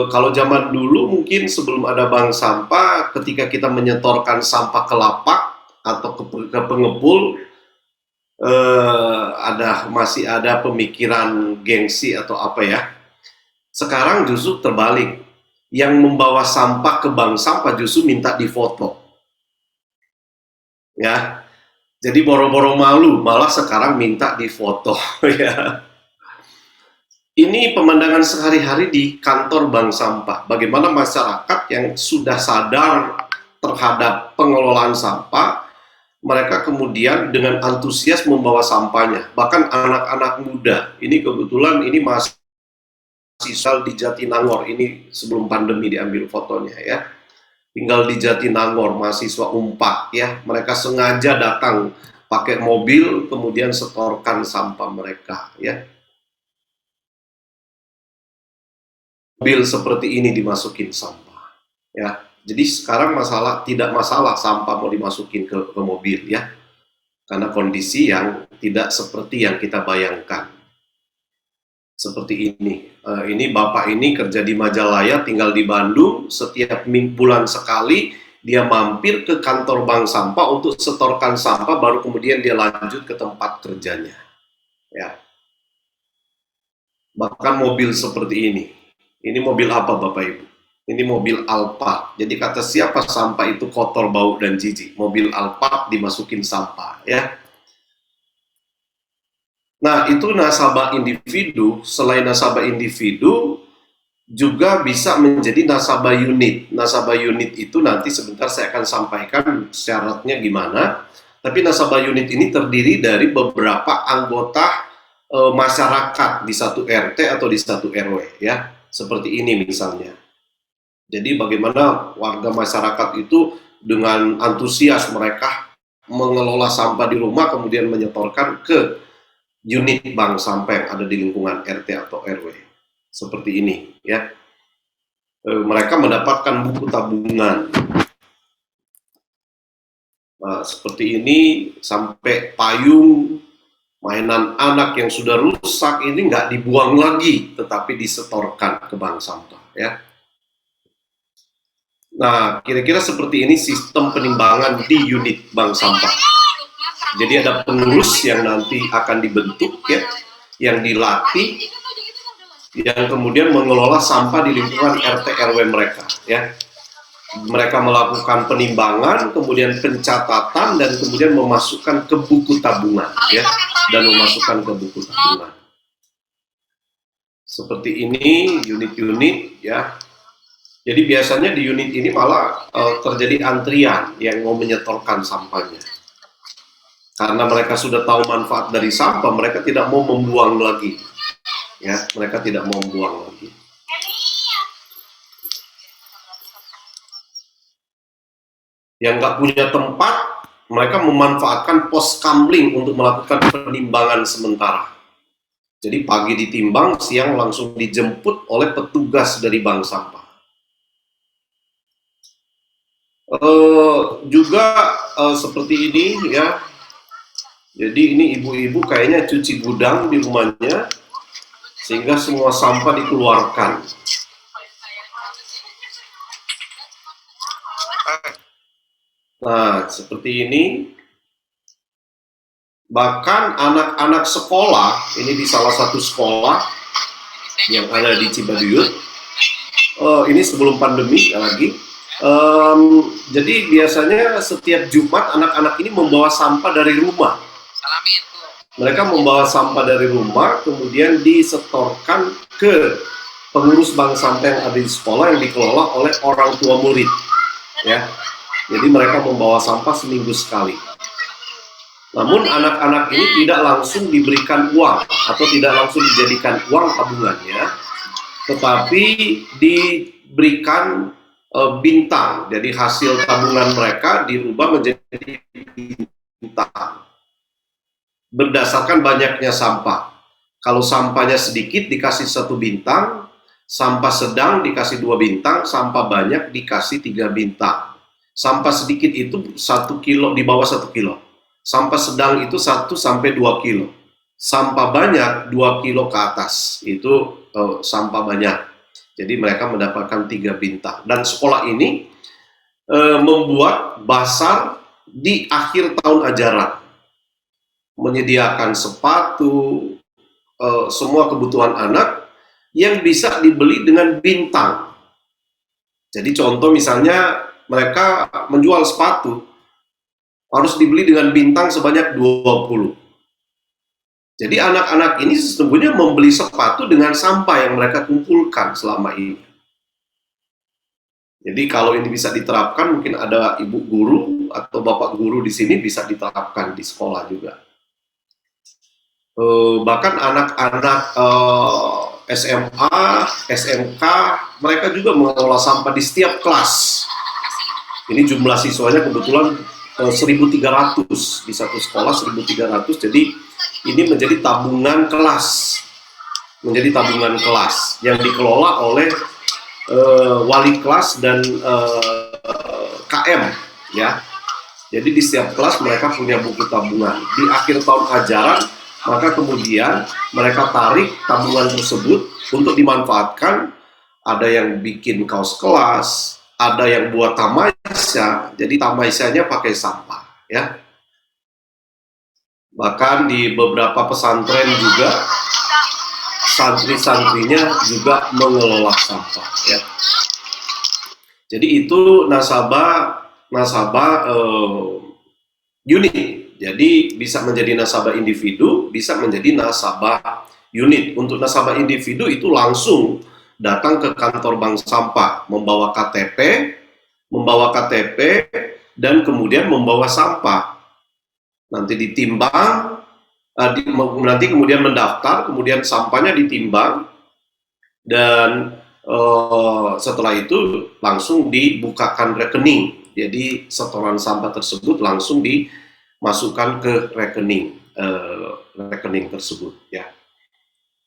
Speaker 2: Kalau zaman dulu mungkin sebelum ada bank sampah, ketika kita menyetorkan sampah ke lapak atau ke pengepul, masih ada pemikiran gengsi atau apa ya. Sekarang justru terbalik, yang membawa sampah ke bank sampah justru minta difoto, ya. Jadi boro-boro malu, malah sekarang minta difoto, ya. Ini pemandangan sehari-hari di kantor bank sampah. Bagaimana masyarakat yang sudah sadar terhadap pengelolaan sampah, mereka kemudian dengan antusias membawa sampahnya. Bahkan anak-anak muda, ini kebetulan ini mahasiswa di Jatinangor, ini sebelum pandemi diambil fotonya ya. Tinggal di Jatinangor, mahasiswa Unpad ya. Mereka sengaja datang pakai mobil, kemudian setorkan sampah mereka ya. Mobil seperti ini dimasukin sampah. Ya, jadi sekarang tidak masalah sampah mau dimasukin ke mobil ya, karena kondisi yang tidak seperti yang kita bayangkan. Seperti ini. Ini bapak ini kerja di Majalaya, tinggal di Bandung. Setiap bulan sekali dia mampir ke kantor bank sampah untuk setorkan sampah, baru kemudian dia lanjut ke tempat kerjanya. Ya. Bahkan mobil seperti ini. Ini mobil apa Bapak Ibu? Ini mobil Alphard. Jadi kata siapa sampah itu kotor, bau, dan jijik. Mobil Alphard dimasukin sampah. Ya. Nah, itu nasabah individu. Selain nasabah individu, juga bisa menjadi nasabah unit. Nasabah unit itu nanti sebentar saya akan sampaikan syaratnya gimana. Tapi nasabah unit ini terdiri dari beberapa anggota masyarakat di satu RT atau di satu RW, ya. Seperti ini misalnya. Jadi bagaimana warga masyarakat itu dengan antusias mereka mengelola sampah di rumah, kemudian menyetorkan ke unit bank sampah yang ada di lingkungan RT atau RW. Seperti ini, ya. Mereka mendapatkan buku tabungan. Nah, seperti ini sampai payung, mainan anak yang sudah rusak ini nggak dibuang lagi, tetapi disetorkan ke bank sampah, ya. Nah, kira-kira seperti ini sistem penimbangan di unit bank sampah. Jadi ada pengurus yang nanti akan dibentuk, ya, yang dilatih, yang kemudian mengelola sampah di lingkungan RT RW mereka, ya. Mereka melakukan penimbangan, kemudian pencatatan, dan kemudian memasukkan ke buku tabungan, ya, dan memasukkan ke buku tabungan. Seperti ini unit-unit, ya. Jadi biasanya di unit ini malah terjadi antrian yang mau menyetorkan sampahnya. Karena mereka sudah tahu manfaat dari sampah, mereka tidak mau membuang lagi. Ya, mereka tidak mau membuang lagi. Yang nggak punya tempat, mereka memanfaatkan pos kamling untuk melakukan penimbangan sementara. Jadi pagi ditimbang, siang langsung dijemput oleh petugas dari bank sampah. Juga seperti ini, ya. Jadi ini ibu-ibu kayaknya cuci gudang di rumahnya, sehingga semua sampah dikeluarkan. Nah, seperti ini. Bahkan anak-anak sekolah, ini di salah satu sekolah yang ada di Cibaduyut, ini sebelum pandemi lagi. Jadi biasanya setiap Jumat anak-anak ini membawa sampah dari rumah. Mereka membawa sampah dari rumah, kemudian disetorkan ke pengurus bank sampah yang ada di sekolah yang dikelola oleh orang tua murid. Ya, jadi mereka membawa sampah seminggu sekali. Namun anak-anak ini tidak langsung diberikan uang atau tidak langsung dijadikan uang tabungannya, tetapi diberikan bintang. Jadi hasil tabungan mereka dirubah menjadi bintang. Berdasarkan banyaknya sampah. Kalau sampahnya sedikit dikasih 1 bintang, sampah sedang dikasih 2 bintang, sampah banyak dikasih 3 bintang. Sampah sedikit itu 1 kilo, di bawah 1 kilo. Sampah sedang itu 1 sampai 2 kilo. Sampah banyak 2 kilo ke atas, itu sampah banyak. Jadi mereka mendapatkan 3 bintang. Dan sekolah ini membuat basar di akhir tahun ajaran. Menyediakan sepatu, semua kebutuhan anak yang bisa dibeli dengan bintang. Jadi contoh misalnya mereka menjual sepatu, harus dibeli dengan bintang sebanyak 20. Jadi anak-anak ini sesungguhnya membeli sepatu dengan sampah yang mereka kumpulkan selama ini. Jadi kalau ini bisa diterapkan, mungkin ada ibu guru atau bapak guru di sini bisa diterapkan di sekolah juga. Bahkan anak-anak SMA, SMK, mereka juga mengelola sampah di setiap kelas. Ini jumlah siswanya kebetulan 1.300 di satu sekolah, 1.300. Jadi ini menjadi tabungan kelas, yang dikelola oleh wali kelas dan KM, ya. Jadi di setiap kelas mereka punya buku tabungan. Di akhir tahun ajaran, maka kemudian mereka tarik tabungan tersebut untuk dimanfaatkan. Ada yang bikin kaos kelas, ada yang buat tamasya. Jadi tamasyanya pakai sampah, ya. Bahkan di beberapa pesantren juga santri-santrinya juga mengelola sampah, ya. Jadi itu nasabah unit. Jadi bisa menjadi nasabah individu, bisa menjadi nasabah unit. Untuk nasabah individu itu langsung datang ke kantor bank sampah, membawa KTP, dan kemudian membawa sampah. Nanti ditimbang, nanti kemudian mendaftar, kemudian sampahnya ditimbang, dan setelah itu langsung dibukakan rekening. Jadi setoran sampah tersebut langsung dimasukkan ke rekening tersebut, ya.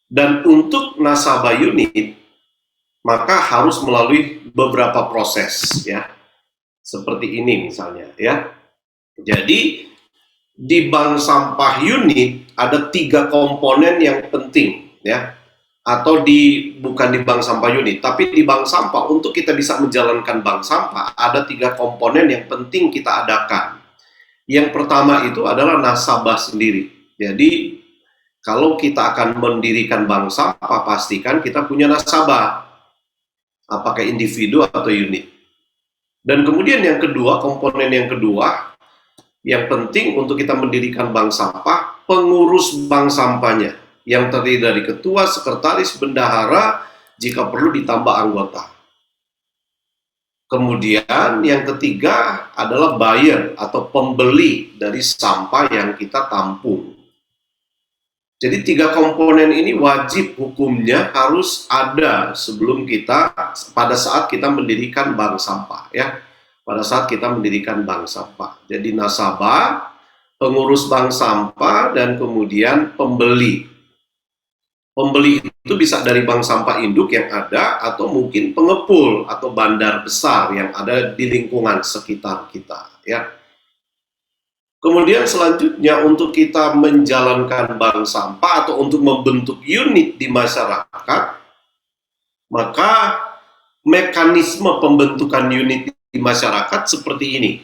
Speaker 2: Dan untuk nasabah unit maka harus melalui beberapa proses, ya. Seperti ini misalnya, ya. Jadi di bank sampah unit ada 3 komponen yang penting, ya. Atau bukan di bank sampah unit, tapi di bank sampah, untuk kita bisa menjalankan bank sampah ada 3 komponen yang penting kita adakan. Yang pertama itu adalah nasabah sendiri. Jadi kalau kita akan mendirikan bank sampah, pastikan kita punya nasabah, apakah individu atau unit. Dan kemudian yang kedua, komponen yang kedua yang penting untuk kita mendirikan bank sampah, pengurus bank sampahnya, yang terdiri dari ketua, sekretaris, bendahara, jika perlu ditambah anggota. Kemudian yang ketiga adalah buyer atau pembeli dari sampah yang kita tampung. Jadi 3 komponen ini wajib hukumnya harus ada sebelum kita, pada saat kita mendirikan bank sampah, ya. Pada saat kita mendirikan bank sampah. Jadi nasabah, pengurus bank sampah, dan kemudian pembeli. Pembeli itu bisa dari bank sampah induk yang ada, atau mungkin pengepul atau bandar besar yang ada di lingkungan sekitar kita, ya. Kemudian selanjutnya untuk kita menjalankan bank sampah atau untuk membentuk unit di masyarakat, maka mekanisme pembentukan unit di masyarakat seperti ini.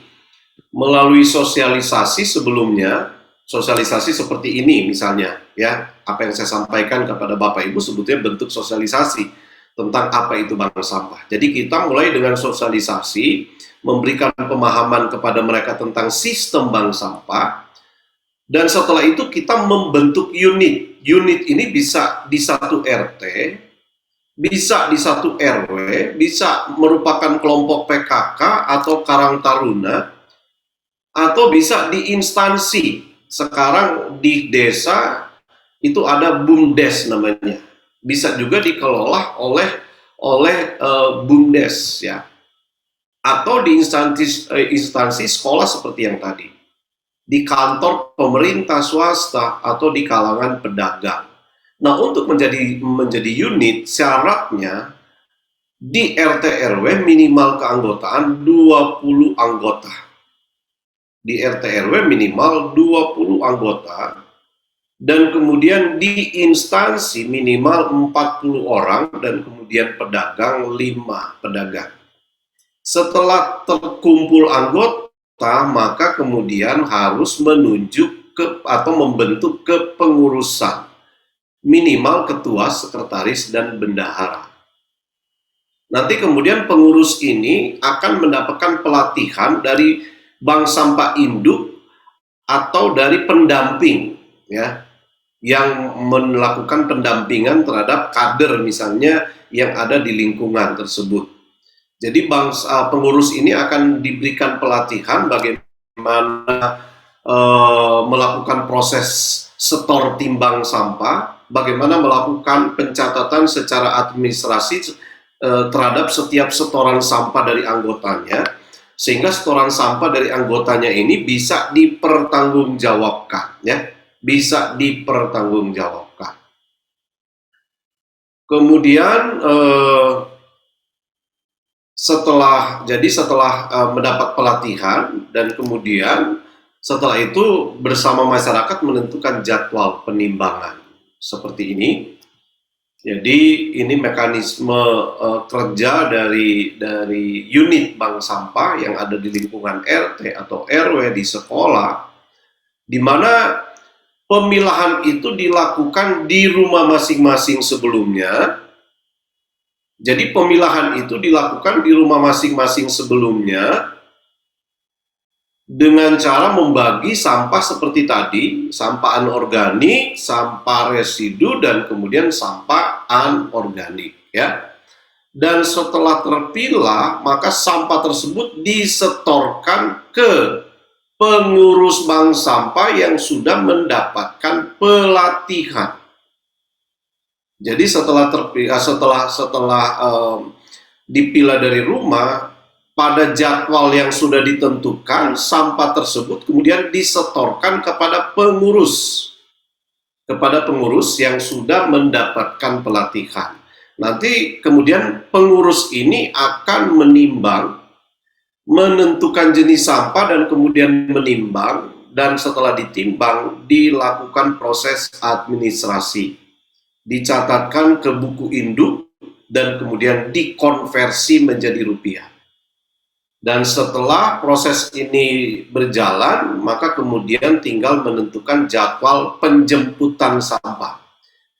Speaker 2: Melalui sosialisasi sebelumnya, sosialisasi seperti ini misalnya, ya, apa yang saya sampaikan kepada Bapak Ibu sebetulnya bentuk sosialisasi tentang apa itu bank sampah. Jadi kita mulai dengan sosialisasi, memberikan pemahaman kepada mereka tentang sistem bank sampah, dan setelah itu kita membentuk unit. Unit ini bisa di satu RT, bisa di satu RW, bisa merupakan kelompok PKK atau Karang Taruna, atau bisa di instansi. Sekarang di desa itu ada BUMDes namanya, bisa juga dikelola oleh BUMDes, ya. Atau di instansi sekolah seperti yang tadi, di kantor pemerintah swasta, atau di kalangan pedagang. Nah, untuk menjadi unit, syaratnya di RT RW minimal keanggotaan 20 anggota. Di RT RW minimal 20 anggota, dan kemudian di instansi minimal 40 orang, dan kemudian pedagang 5 pedagang. Setelah terkumpul anggota, maka kemudian harus menunjuk atau membentuk kepengurusan, minimal ketua, sekretaris, dan bendahara. Nanti kemudian pengurus ini akan mendapatkan pelatihan dari bank sampah induk atau dari pendamping, ya, yang melakukan pendampingan terhadap kader misalnya yang ada di lingkungan tersebut. Jadi pengurus ini akan diberikan pelatihan bagaimana melakukan proses setor timbang sampah, bagaimana melakukan pencatatan secara administrasi terhadap setiap setoran sampah dari anggotanya, sehingga setoran sampah dari anggotanya ini bisa dipertanggungjawabkan, ya, bisa dipertanggungjawabkan. Kemudian setelah mendapat pelatihan dan kemudian setelah itu bersama masyarakat menentukan jadwal penimbangan seperti ini. Jadi ini mekanisme kerja dari unit bank sampah yang ada di lingkungan RT atau RW di sekolah, di mana pemilahan itu dilakukan di rumah masing-masing sebelumnya. Jadi pemilahan itu dilakukan di rumah masing-masing sebelumnya dengan cara membagi sampah seperti tadi, sampah anorganik, sampah residu, dan kemudian sampah anorganik, ya. Dan setelah terpilah, maka sampah tersebut disetorkan ke pengurus bank sampah yang sudah mendapatkan pelatihan. Jadi setelah dipilah dari rumah, pada jadwal yang sudah ditentukan, sampah tersebut kemudian disetorkan kepada pengurus yang sudah mendapatkan pelatihan. Nanti kemudian pengurus ini akan menimbang, menentukan jenis sampah dan kemudian menimbang, dan setelah ditimbang dilakukan proses administrasi, dicatatkan ke buku induk dan kemudian dikonversi menjadi rupiah. Dan setelah proses ini berjalan, maka kemudian tinggal menentukan jadwal penjemputan sampah.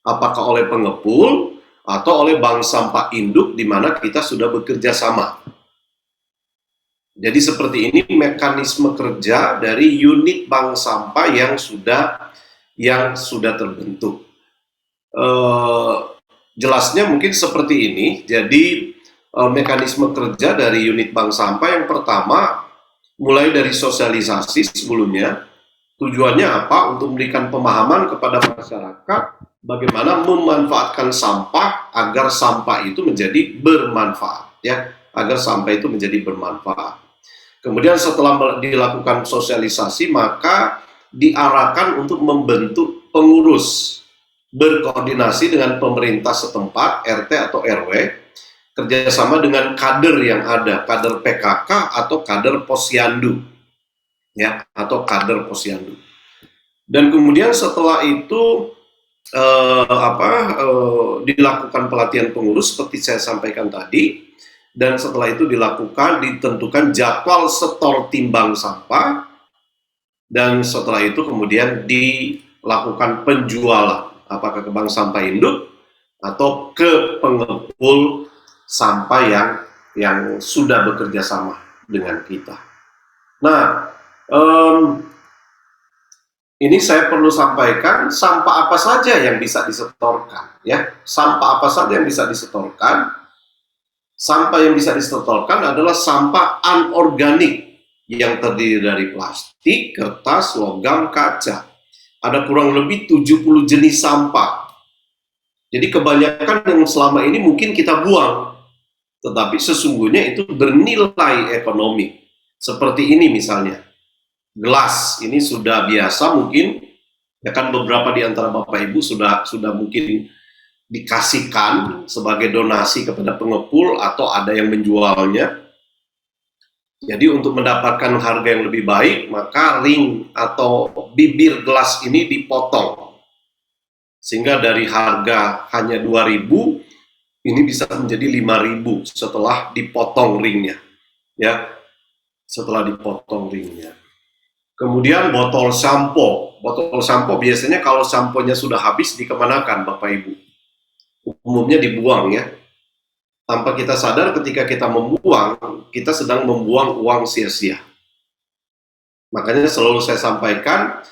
Speaker 2: Apakah oleh pengepul atau oleh bank sampah induk di mana kita sudah bekerja sama. Jadi seperti ini mekanisme kerja dari unit bank sampah yang sudah terbentuk. Jelasnya mungkin seperti ini. Jadi mekanisme kerja dari unit bank sampah yang pertama mulai dari sosialisasi sebelumnya. Tujuannya apa? Untuk memberikan pemahaman kepada masyarakat bagaimana memanfaatkan sampah agar sampah itu menjadi bermanfaat, ya, agar sampah itu menjadi bermanfaat. Kemudian setelah dilakukan sosialisasi, maka diarahkan untuk membentuk pengurus berkoordinasi dengan pemerintah setempat, RT atau RW, kerjasama dengan kader yang ada, kader PKK atau kader posyandu, ya, atau kader posyandu. Dan kemudian setelah itu dilakukan pelatihan pengurus seperti saya sampaikan tadi, dan setelah itu ditentukan jadwal setor timbang sampah, dan setelah itu kemudian dilakukan penjualan, apakah ke bank sampah induk atau ke pengepul sampah yang sudah bekerja sama dengan kita. Nah, ini saya perlu sampaikan sampah apa saja yang bisa disetorkan, ya. Sampah apa saja yang bisa disetorkan? Sampah yang bisa disetorkan adalah sampah anorganik yang terdiri dari plastik, kertas, logam, kaca. Ada kurang lebih 70 jenis sampah. Jadi kebanyakan yang selama ini mungkin kita buang, tetapi sesungguhnya itu bernilai ekonomi. Seperti ini misalnya, gelas ini sudah biasa mungkin, ya kan, beberapa di antara Bapak Ibu sudah mungkin dikasihkan sebagai donasi kepada pengepul atau ada yang menjualnya. Jadi untuk mendapatkan harga yang lebih baik, maka ring atau bibir gelas ini dipotong. Sehingga dari harga hanya 2.000, ini bisa menjadi 5.000 setelah dipotong ringnya, ya, setelah dipotong ringnya. Kemudian botol sampo biasanya kalau samponya sudah habis dikemanakan, Bapak Ibu? Umumnya dibuang, ya. Tanpa kita sadar ketika kita membuang, kita sedang membuang uang sia-sia. Makanya selalu saya sampaikan,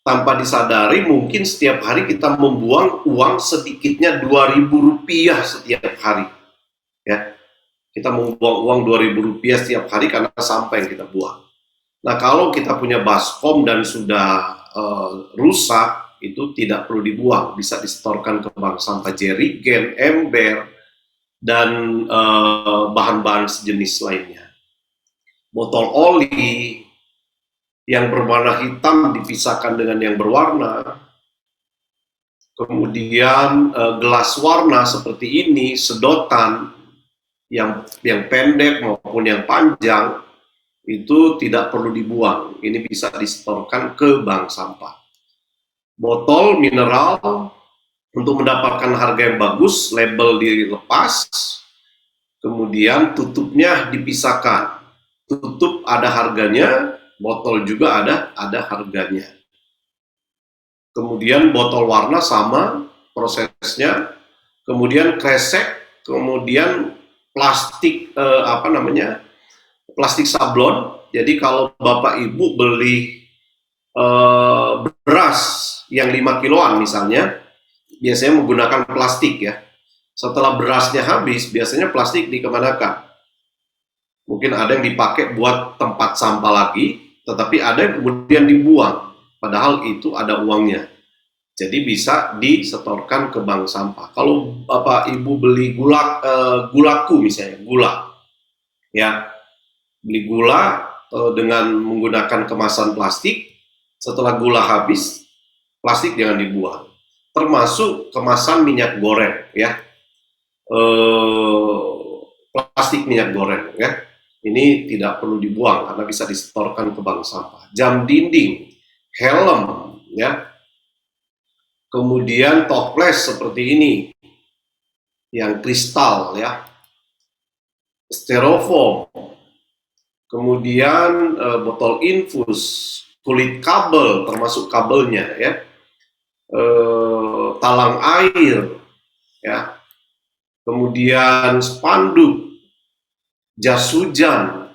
Speaker 2: tanpa disadari mungkin setiap hari kita membuang uang sedikitnya Rp2.000 setiap hari, ya. Kita membuang uang Rp2.000 setiap hari karena sampah yang kita buang. Nah, kalau kita punya baskom dan sudah rusak, itu tidak perlu dibuang, bisa disetorkan ke bank sampah jerigen, ember, dan bahan-bahan sejenis lainnya. Botol oli yang berwarna hitam dipisahkan dengan yang berwarna. Kemudian gelas warna seperti ini, sedotan, yang pendek maupun yang panjang itu tidak perlu dibuang. Ini bisa disetorkan ke bank sampah. Botol mineral untuk mendapatkan harga yang bagus, label dilepas, kemudian tutupnya dipisahkan. Tutup ada harganya, botol juga ada harganya. Kemudian botol warna sama prosesnya, kemudian kresek, kemudian plastik plastik sablon. Jadi kalau Bapak Ibu beli beras yang 5 kiloan misalnya, biasanya menggunakan plastik ya. Setelah berasnya habis, biasanya plastik dikemanakan? Mungkin ada yang dipakai buat tempat sampah lagi, tetapi ada yang kemudian dibuang, padahal itu ada uangnya. Jadi bisa disetorkan ke bank sampah. Kalau Bapak Ibu beli gulaku misalnya, gula, ya, beli gula dengan menggunakan kemasan plastik, setelah gula habis, plastik jangan dibuang. Termasuk kemasan minyak goreng, ya, plastik minyak goreng, ya. Ini tidak perlu dibuang karena bisa disetorkan ke bank sampah. Jam dinding, helm, ya. Kemudian toples seperti ini, yang kristal, ya. Styrofoam. Kemudian botol infus, kulit kabel, termasuk kabelnya, ya. Talang air, ya. Kemudian spanduk, jas hujan.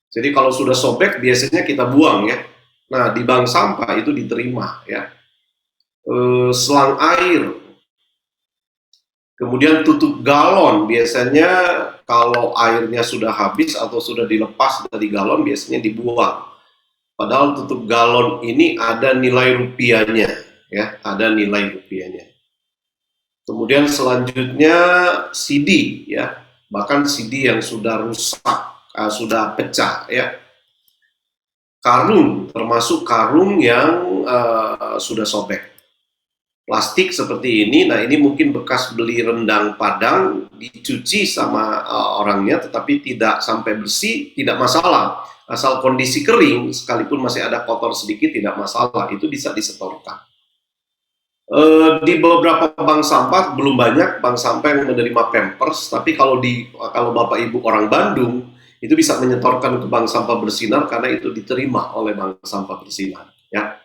Speaker 2: Jadi kalau sudah sobek biasanya kita buang ya. Nah di bank sampah itu diterima ya. Selang air. Kemudian tutup galon, biasanya kalau airnya sudah habis atau sudah dilepas dari galon biasanya dibuang. Padahal tutup galon ini ada nilai rupiahnya ya, ada nilai rupiahnya. Kemudian selanjutnya CD ya. Bahkan CD yang sudah rusak, sudah pecah ya. Karung, termasuk karung yang sudah sobek. Plastik seperti ini, nah ini mungkin bekas beli rendang Padang, dicuci sama orangnya, tetapi tidak sampai bersih, tidak masalah. Asal kondisi kering, sekalipun masih ada kotor sedikit, tidak masalah, itu bisa disetorkan. Di beberapa bank sampah belum banyak bank sampah yang menerima Pampers, tapi kalau Bapak Ibu orang Bandung itu bisa menyetorkan ke bank sampah Bersinar karena itu diterima oleh bank sampah Bersinar ya.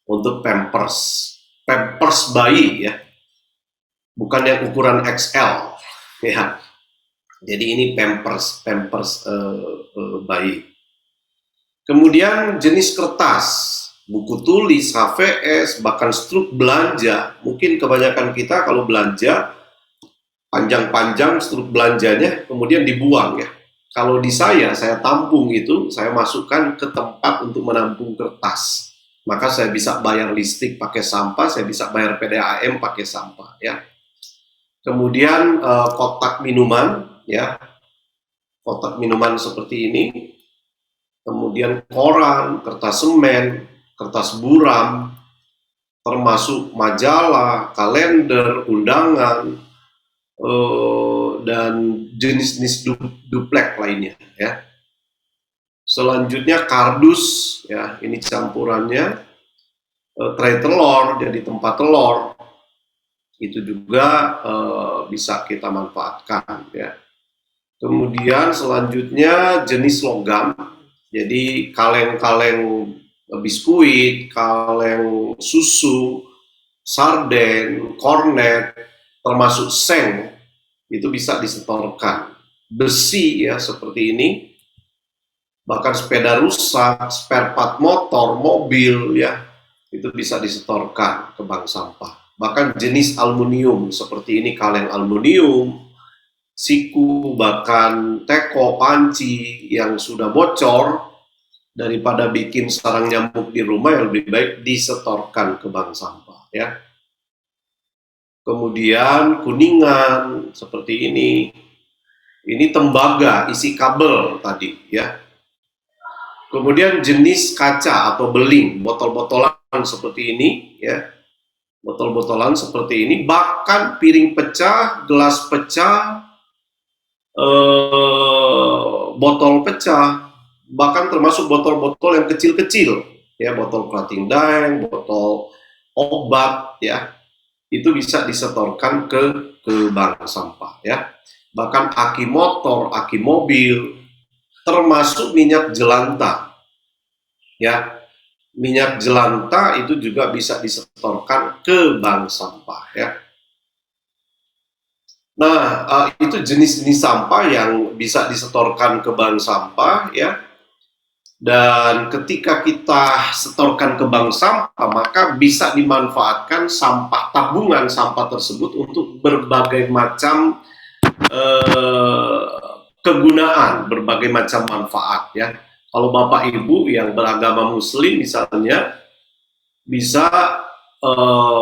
Speaker 2: Untuk Pampers bayi ya, bukan yang ukuran XL ya. Jadi ini Pampers bayi. Kemudian jenis kertas, buku tulis, HVS, bahkan struk belanja. Mungkin kebanyakan kita kalau belanja, panjang-panjang struk belanjanya, kemudian dibuang ya. Kalau di saya tampung itu, saya masukkan ke tempat untuk menampung kertas. Maka saya bisa bayar listrik pakai sampah, saya bisa bayar PDAM pakai sampah ya. Kemudian kotak minuman ya, kotak minuman seperti ini. Kemudian koran, kertas semen, kertas buram, termasuk majalah, kalender, undangan, dan jenis-jenis duplek lainnya. Ya. Selanjutnya kardus, ya ini campurannya, tray telur, jadi tempat telur, itu juga bisa kita manfaatkan. Ya. Kemudian selanjutnya jenis logam, jadi kaleng-kaleng biskuit, kaleng susu, sarden, kornet, termasuk seng, itu bisa disetorkan. Besi ya seperti ini, bahkan sepeda rusak, spare part motor, mobil ya, itu bisa disetorkan ke bank sampah. Bahkan jenis aluminium seperti ini, kaleng aluminium, siku, bahkan teko, panci yang sudah bocor, daripada bikin sarang nyamuk di rumah yang lebih baik disetorkan ke bank sampah ya. Kemudian kuningan seperti ini tembaga isi kabel tadi ya. Kemudian jenis kaca atau beling, botol-botolan seperti ini ya, botol-botolan seperti ini, bahkan piring pecah, gelas pecah, botol pecah, bahkan termasuk botol-botol yang kecil-kecil, ya, botol clothing dye, botol obat, ya, itu bisa disetorkan ke bank sampah, ya. Bahkan aki motor, aki mobil, termasuk minyak jelantah, ya. Minyak jelantah itu juga bisa disetorkan ke bank sampah, ya. Nah, itu jenis-jenis sampah yang bisa disetorkan ke bank sampah, ya. Dan ketika kita setorkan ke bank sampah, maka bisa dimanfaatkan sampah tabungan sampah tersebut untuk berbagai macam kegunaan, berbagai macam manfaat, ya. Kalau Bapak Ibu yang beragama Muslim misalnya bisa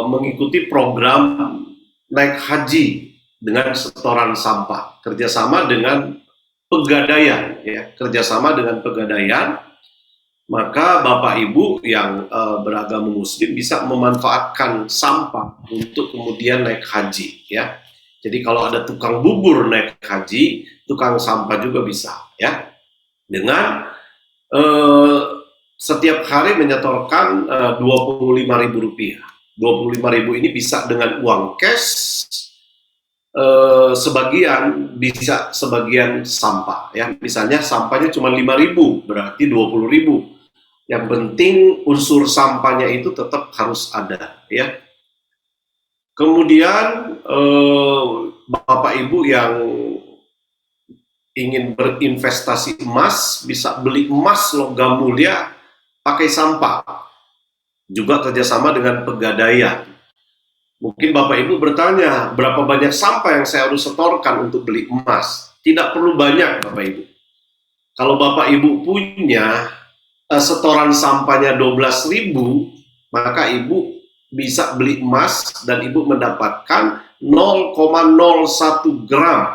Speaker 2: mengikuti program naik haji dengan setoran sampah, kerjasama dengan Pegadaian, ya, kerjasama dengan Pegadaian, maka Bapak Ibu yang beragama Muslim bisa memanfaatkan sampah untuk kemudian naik haji, ya. Jadi kalau ada tukang bubur naik haji, tukang sampah juga bisa, ya, dengan setiap hari menyetorkan Rp25.000. Rp25.000 ini bisa dengan uang cash, sebagian bisa sebagian sampah, ya. Misalnya sampahnya cuma 5.000, berarti 20.000. Yang penting unsur sampahnya itu tetap harus ada, ya. Kemudian Bapak Ibu yang ingin berinvestasi emas bisa beli emas logam mulia pakai sampah, juga kerjasama dengan Pegadaian. Mungkin Bapak Ibu bertanya, berapa banyak sampah yang saya harus setorkan untuk beli emas? Tidak perlu banyak, Bapak Ibu. Kalau Bapak Ibu punya setoran sampahnya 12.000, maka Ibu bisa beli emas dan Ibu mendapatkan 0,01 gram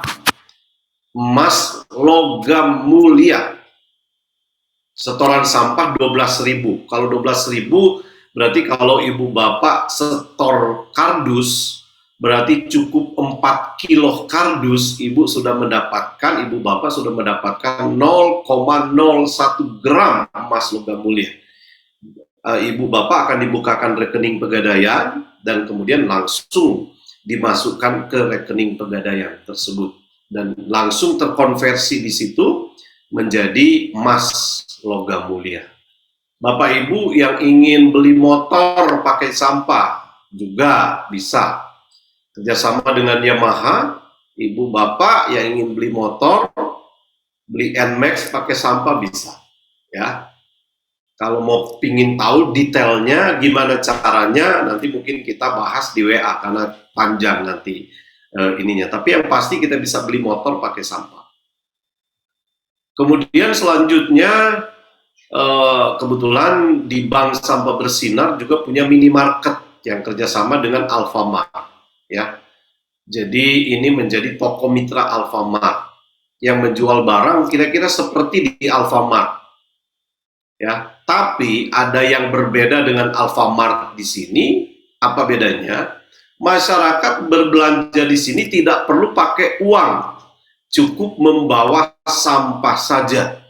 Speaker 2: emas logam mulia. Setoran sampah 12.000. Kalau 12.000 berarti kalau ibu bapak setor kardus, berarti cukup 4 kilo kardus, ibu bapak sudah mendapatkan 0,01 gram emas logam mulia. Ibu bapak akan dibukakan rekening Pegadaian dan kemudian langsung dimasukkan ke rekening Pegadaian tersebut dan langsung terkonversi di situ menjadi emas logam mulia. Bapak Ibu yang ingin beli motor pakai sampah juga bisa kerjasama dengan Yamaha. Ibu bapak yang ingin beli motor, beli NMAX pakai sampah bisa, ya. Kalau mau pingin tahu detailnya gimana caranya, nanti mungkin kita bahas di WA karena panjang nanti ininya. Tapi yang pasti kita bisa beli motor pakai sampah. Kemudian selanjutnya kebetulan di Bank Sampah Bersinar juga punya minimarket yang kerjasama dengan Alfamart, ya. Jadi ini menjadi toko mitra Alfamart yang menjual barang kira-kira seperti di Alfamart, ya. Tapi ada yang berbeda dengan Alfamart di sini. Apa bedanya? Masyarakat berbelanja di sini tidak perlu pakai uang, cukup membawa sampah saja.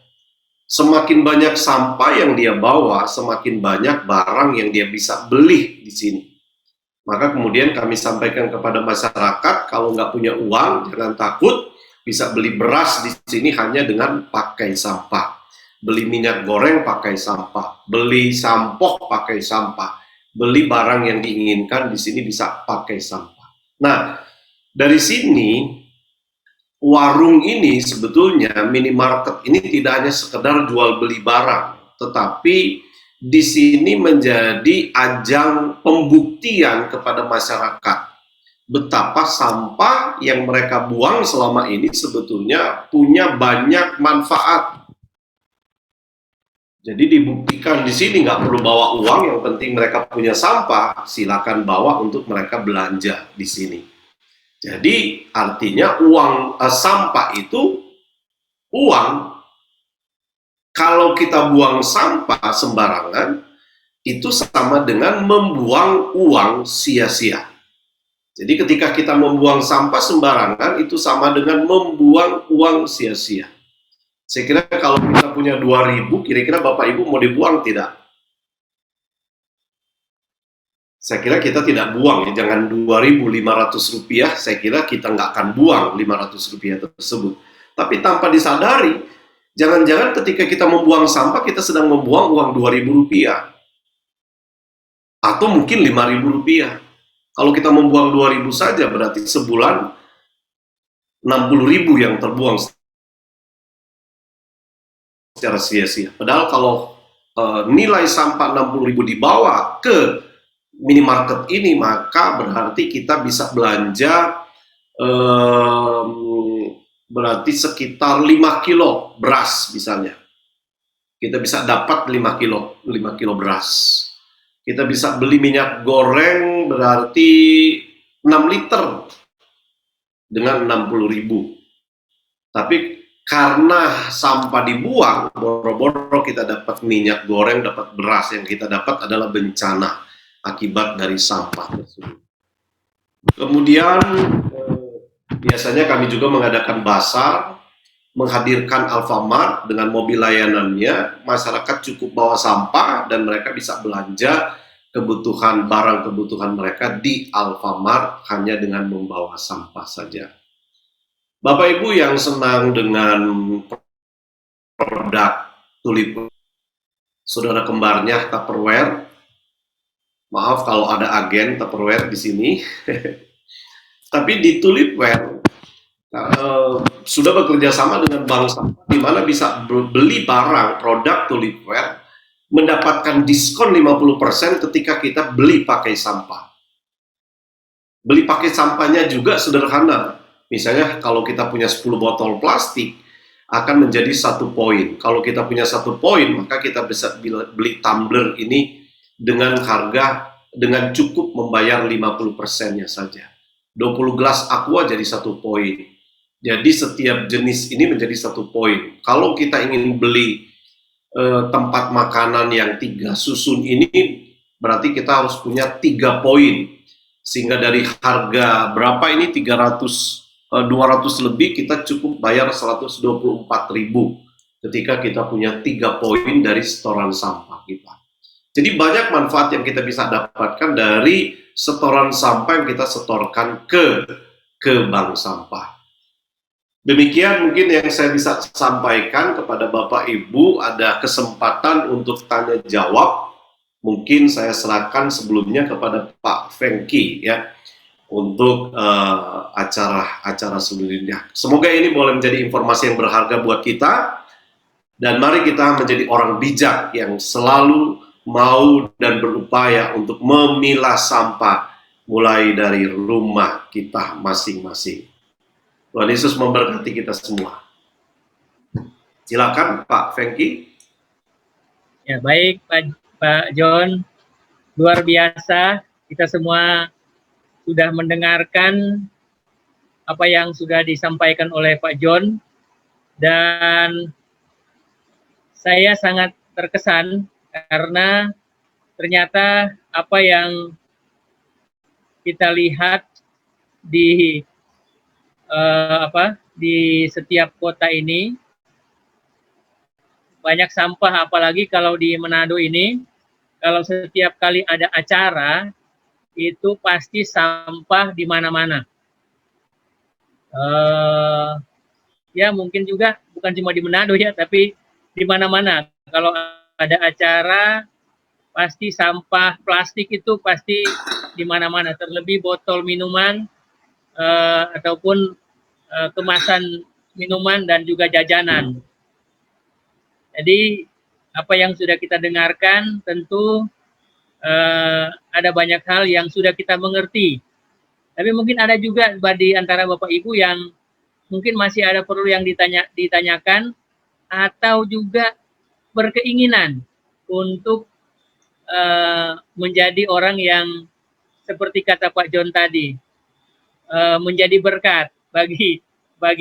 Speaker 2: Semakin banyak sampah yang dia bawa, semakin banyak barang yang dia bisa beli di sini. Maka kemudian kami sampaikan kepada masyarakat, kalau nggak punya uang, jangan takut, bisa beli beras di sini hanya dengan pakai sampah. Beli minyak goreng pakai sampah, beli sampo pakai sampah, beli barang yang diinginkan di sini bisa pakai sampah. Nah, dari sini warung ini sebetulnya minimarket ini tidak hanya sekedar jual beli barang, tetapi di sini menjadi ajang pembuktian kepada masyarakat betapa sampah yang mereka buang selama ini sebetulnya punya banyak manfaat. Jadi dibuktikan di sini nggak perlu bawa uang, yang penting mereka punya sampah, silakan bawa untuk mereka belanja di sini. Jadi artinya uang sampah itu uang. Kalau kita buang sampah sembarangan, itu sama dengan membuang uang sia-sia. Jadi ketika kita membuang sampah sembarangan, itu sama dengan membuang uang sia-sia. Saya kira kalau kita punya 2.000, kira-kira Bapak Ibu mau dibuang tidak? Saya kira kita tidak buang ya, jangan 2.500 rupiah, saya kira kita nggak akan buang 500 rupiah tersebut. Tapi tanpa disadari, jangan-jangan ketika kita membuang sampah, kita sedang membuang uang 2.000 rupiah. Atau mungkin 5.000 rupiah. Kalau kita membuang 2.000 saja, berarti sebulan 60.000 yang terbuang secara sia-sia. Padahal kalau nilai sampah 60.000 dibawa ke minimarket ini, maka berarti kita bisa belanja berarti sekitar 5 kilo beras misalnya. Kita bisa dapat 5 kilo beras. Kita bisa beli minyak goreng berarti 6 liter dengan 60.000. Tapi karena sampah dibuang, boro-boro kita dapat minyak goreng, dapat beras, yang kita dapat adalah bencana akibat dari sampah tersebut. Kemudian biasanya kami juga mengadakan basar, menghadirkan Alfamart dengan mobil layanannya. Masyarakat cukup bawa sampah dan mereka bisa belanja kebutuhan barang kebutuhan mereka di Alfamart hanya dengan membawa sampah saja. Bapak Ibu yang senang dengan produk Tulip, saudara kembarnya Tupperware. Maaf kalau ada agen Tupperware di sini. Tapi di Tulipware sudah bekerja sama dengan bank sampah, di mana bisa beli barang produk Tulipware mendapatkan diskon 50% ketika kita beli pakai sampah. Beli pakai sampahnya juga sederhana. Misalnya kalau kita punya 10 botol plastik akan menjadi 1 poin. Kalau kita punya 1 poin, maka kita bisa beli tumbler ini dengan harga, dengan cukup membayar 50%-nya saja. 20 gelas aqua jadi 1 poin. Jadi setiap jenis ini menjadi 1 poin. Kalau kita ingin beli tempat makanan yang 3 susun ini, berarti kita harus punya 3 poin. Sehingga dari harga berapa ini 200 lebih, kita cukup bayar 124.000 ketika kita punya 3 poin dari setoran sampah kita. Jadi banyak manfaat yang kita bisa dapatkan dari setoran sampah yang kita setorkan ke bank sampah. Demikian mungkin yang saya bisa sampaikan kepada Bapak Ibu. Ada kesempatan untuk tanya jawab. Mungkin saya serahkan sebelumnya kepada Pak Fengki ya untuk acara selanjutnya. Semoga ini boleh menjadi informasi yang berharga buat kita, dan mari kita menjadi orang bijak yang selalu mau dan berupaya untuk memilah sampah mulai dari rumah kita masing-masing. Tuhan Yesus memberkati kita semua. Silakan Pak Fengki.
Speaker 1: Ya, baik Pak John, luar biasa. Kita semua sudah mendengarkan apa yang sudah disampaikan oleh Pak John, dan saya sangat terkesan karena ternyata apa yang kita lihat di di setiap kota ini banyak sampah, apalagi kalau di Manado ini, kalau setiap kali ada acara itu pasti sampah di mana-mana. Ya mungkin juga bukan cuma di Manado ya, tapi di mana-mana. Kalau ada acara pasti sampah plastik itu pasti di mana-mana, terlebih botol minuman ataupun kemasan minuman dan juga jajanan. Jadi apa yang sudah kita dengarkan tentu ada banyak hal yang sudah kita mengerti. Tapi mungkin ada juga di antara Bapak Ibu yang mungkin masih ada perlu yang ditanyakan atau juga berkeinginan untuk menjadi orang yang seperti kata Pak John tadi, menjadi berkat bagi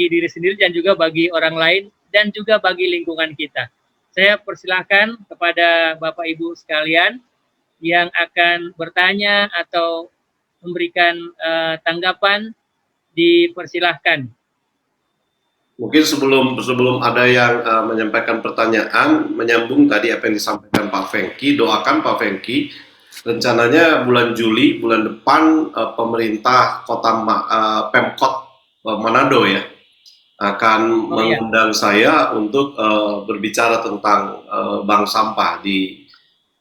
Speaker 1: diri sendiri dan juga bagi orang lain dan juga bagi lingkungan kita. Saya persilahkan kepada Bapak Ibu sekalian yang akan bertanya atau memberikan tanggapan, dipersilahkan.
Speaker 2: Mungkin sebelum ada yang menyampaikan pertanyaan, menyambung tadi apa yang disampaikan Pak Fengki, doakan Pak Fengki, rencananya bulan Juli, bulan depan pemerintah kota Pemkot Manado ya, akan mengundang saya untuk berbicara tentang bank sampah di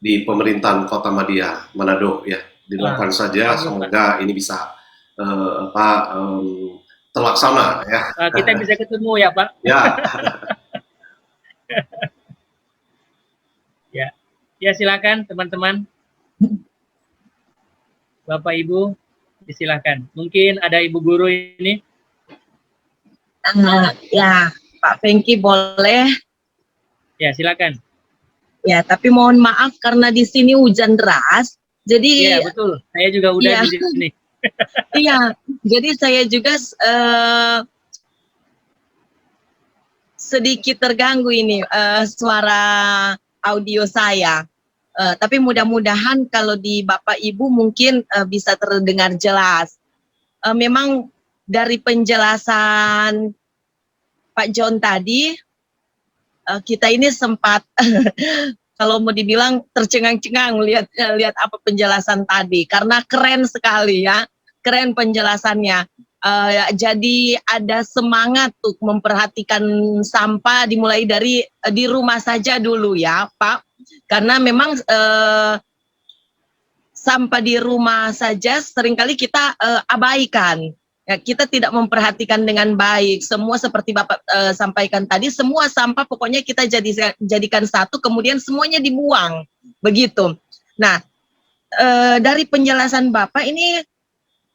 Speaker 2: pemerintahan kota Manado ya. Didoakan saja, semoga ini bisa terlaksana ya.
Speaker 1: Kita bisa ketemu ya Pak.
Speaker 2: Ya.
Speaker 1: Ya silakan teman-teman. Bapak Ibu, silakan. Mungkin ada Ibu Guru ini.
Speaker 8: Ya, Pak Fengki boleh.
Speaker 1: Ya silakan.
Speaker 8: Ya, tapi mohon maaf karena di sini hujan deras. Jadi.
Speaker 1: Iya betul. Saya juga udah
Speaker 8: ya.
Speaker 1: di sini.
Speaker 8: Iya, jadi saya juga sedikit terganggu ini suara audio saya. Tapi mudah-mudahan kalau di Bapak Ibu mungkin bisa terdengar jelas. Memang dari penjelasan Pak John tadi, kita ini sempat kalau mau dibilang tercengang-cengang lihat apa penjelasan tadi, karena keren sekali ya, keren penjelasannya. Jadi ada semangat untuk memperhatikan sampah dimulai dari di rumah saja dulu ya Pak, karena memang sampah di rumah saja seringkali kita abaikan. Ya, kita tidak memperhatikan dengan baik. Semua seperti Bapak sampaikan tadi, semua sampah pokoknya kita jadikan satu, kemudian semuanya dibuang. Begitu. Nah, dari penjelasan Bapak ini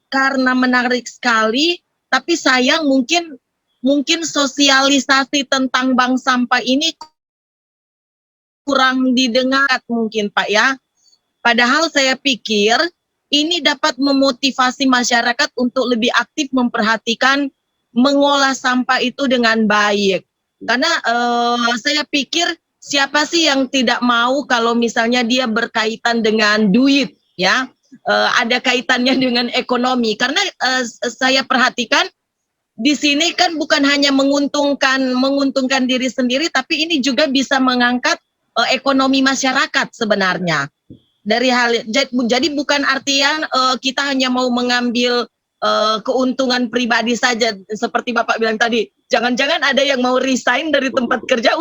Speaker 8: karena menarik sekali, tapi sayang mungkin sosialisasi tentang bank sampah ini kurang didengar mungkin Pak ya. Padahal saya pikir ini dapat memotivasi masyarakat untuk lebih aktif memperhatikan mengolah sampah itu dengan baik. Karena saya pikir siapa sih yang tidak mau kalau misalnya dia berkaitan dengan duit ya, ada kaitannya dengan ekonomi. Karena saya perhatikan di sini kan bukan hanya menguntungkan diri sendiri, tapi ini juga bisa mengangkat ekonomi masyarakat sebenarnya. Dari hal jadi bukan artian kita hanya mau mengambil keuntungan pribadi saja seperti Bapak bilang tadi. Jangan-jangan ada yang mau resign dari tempat kerja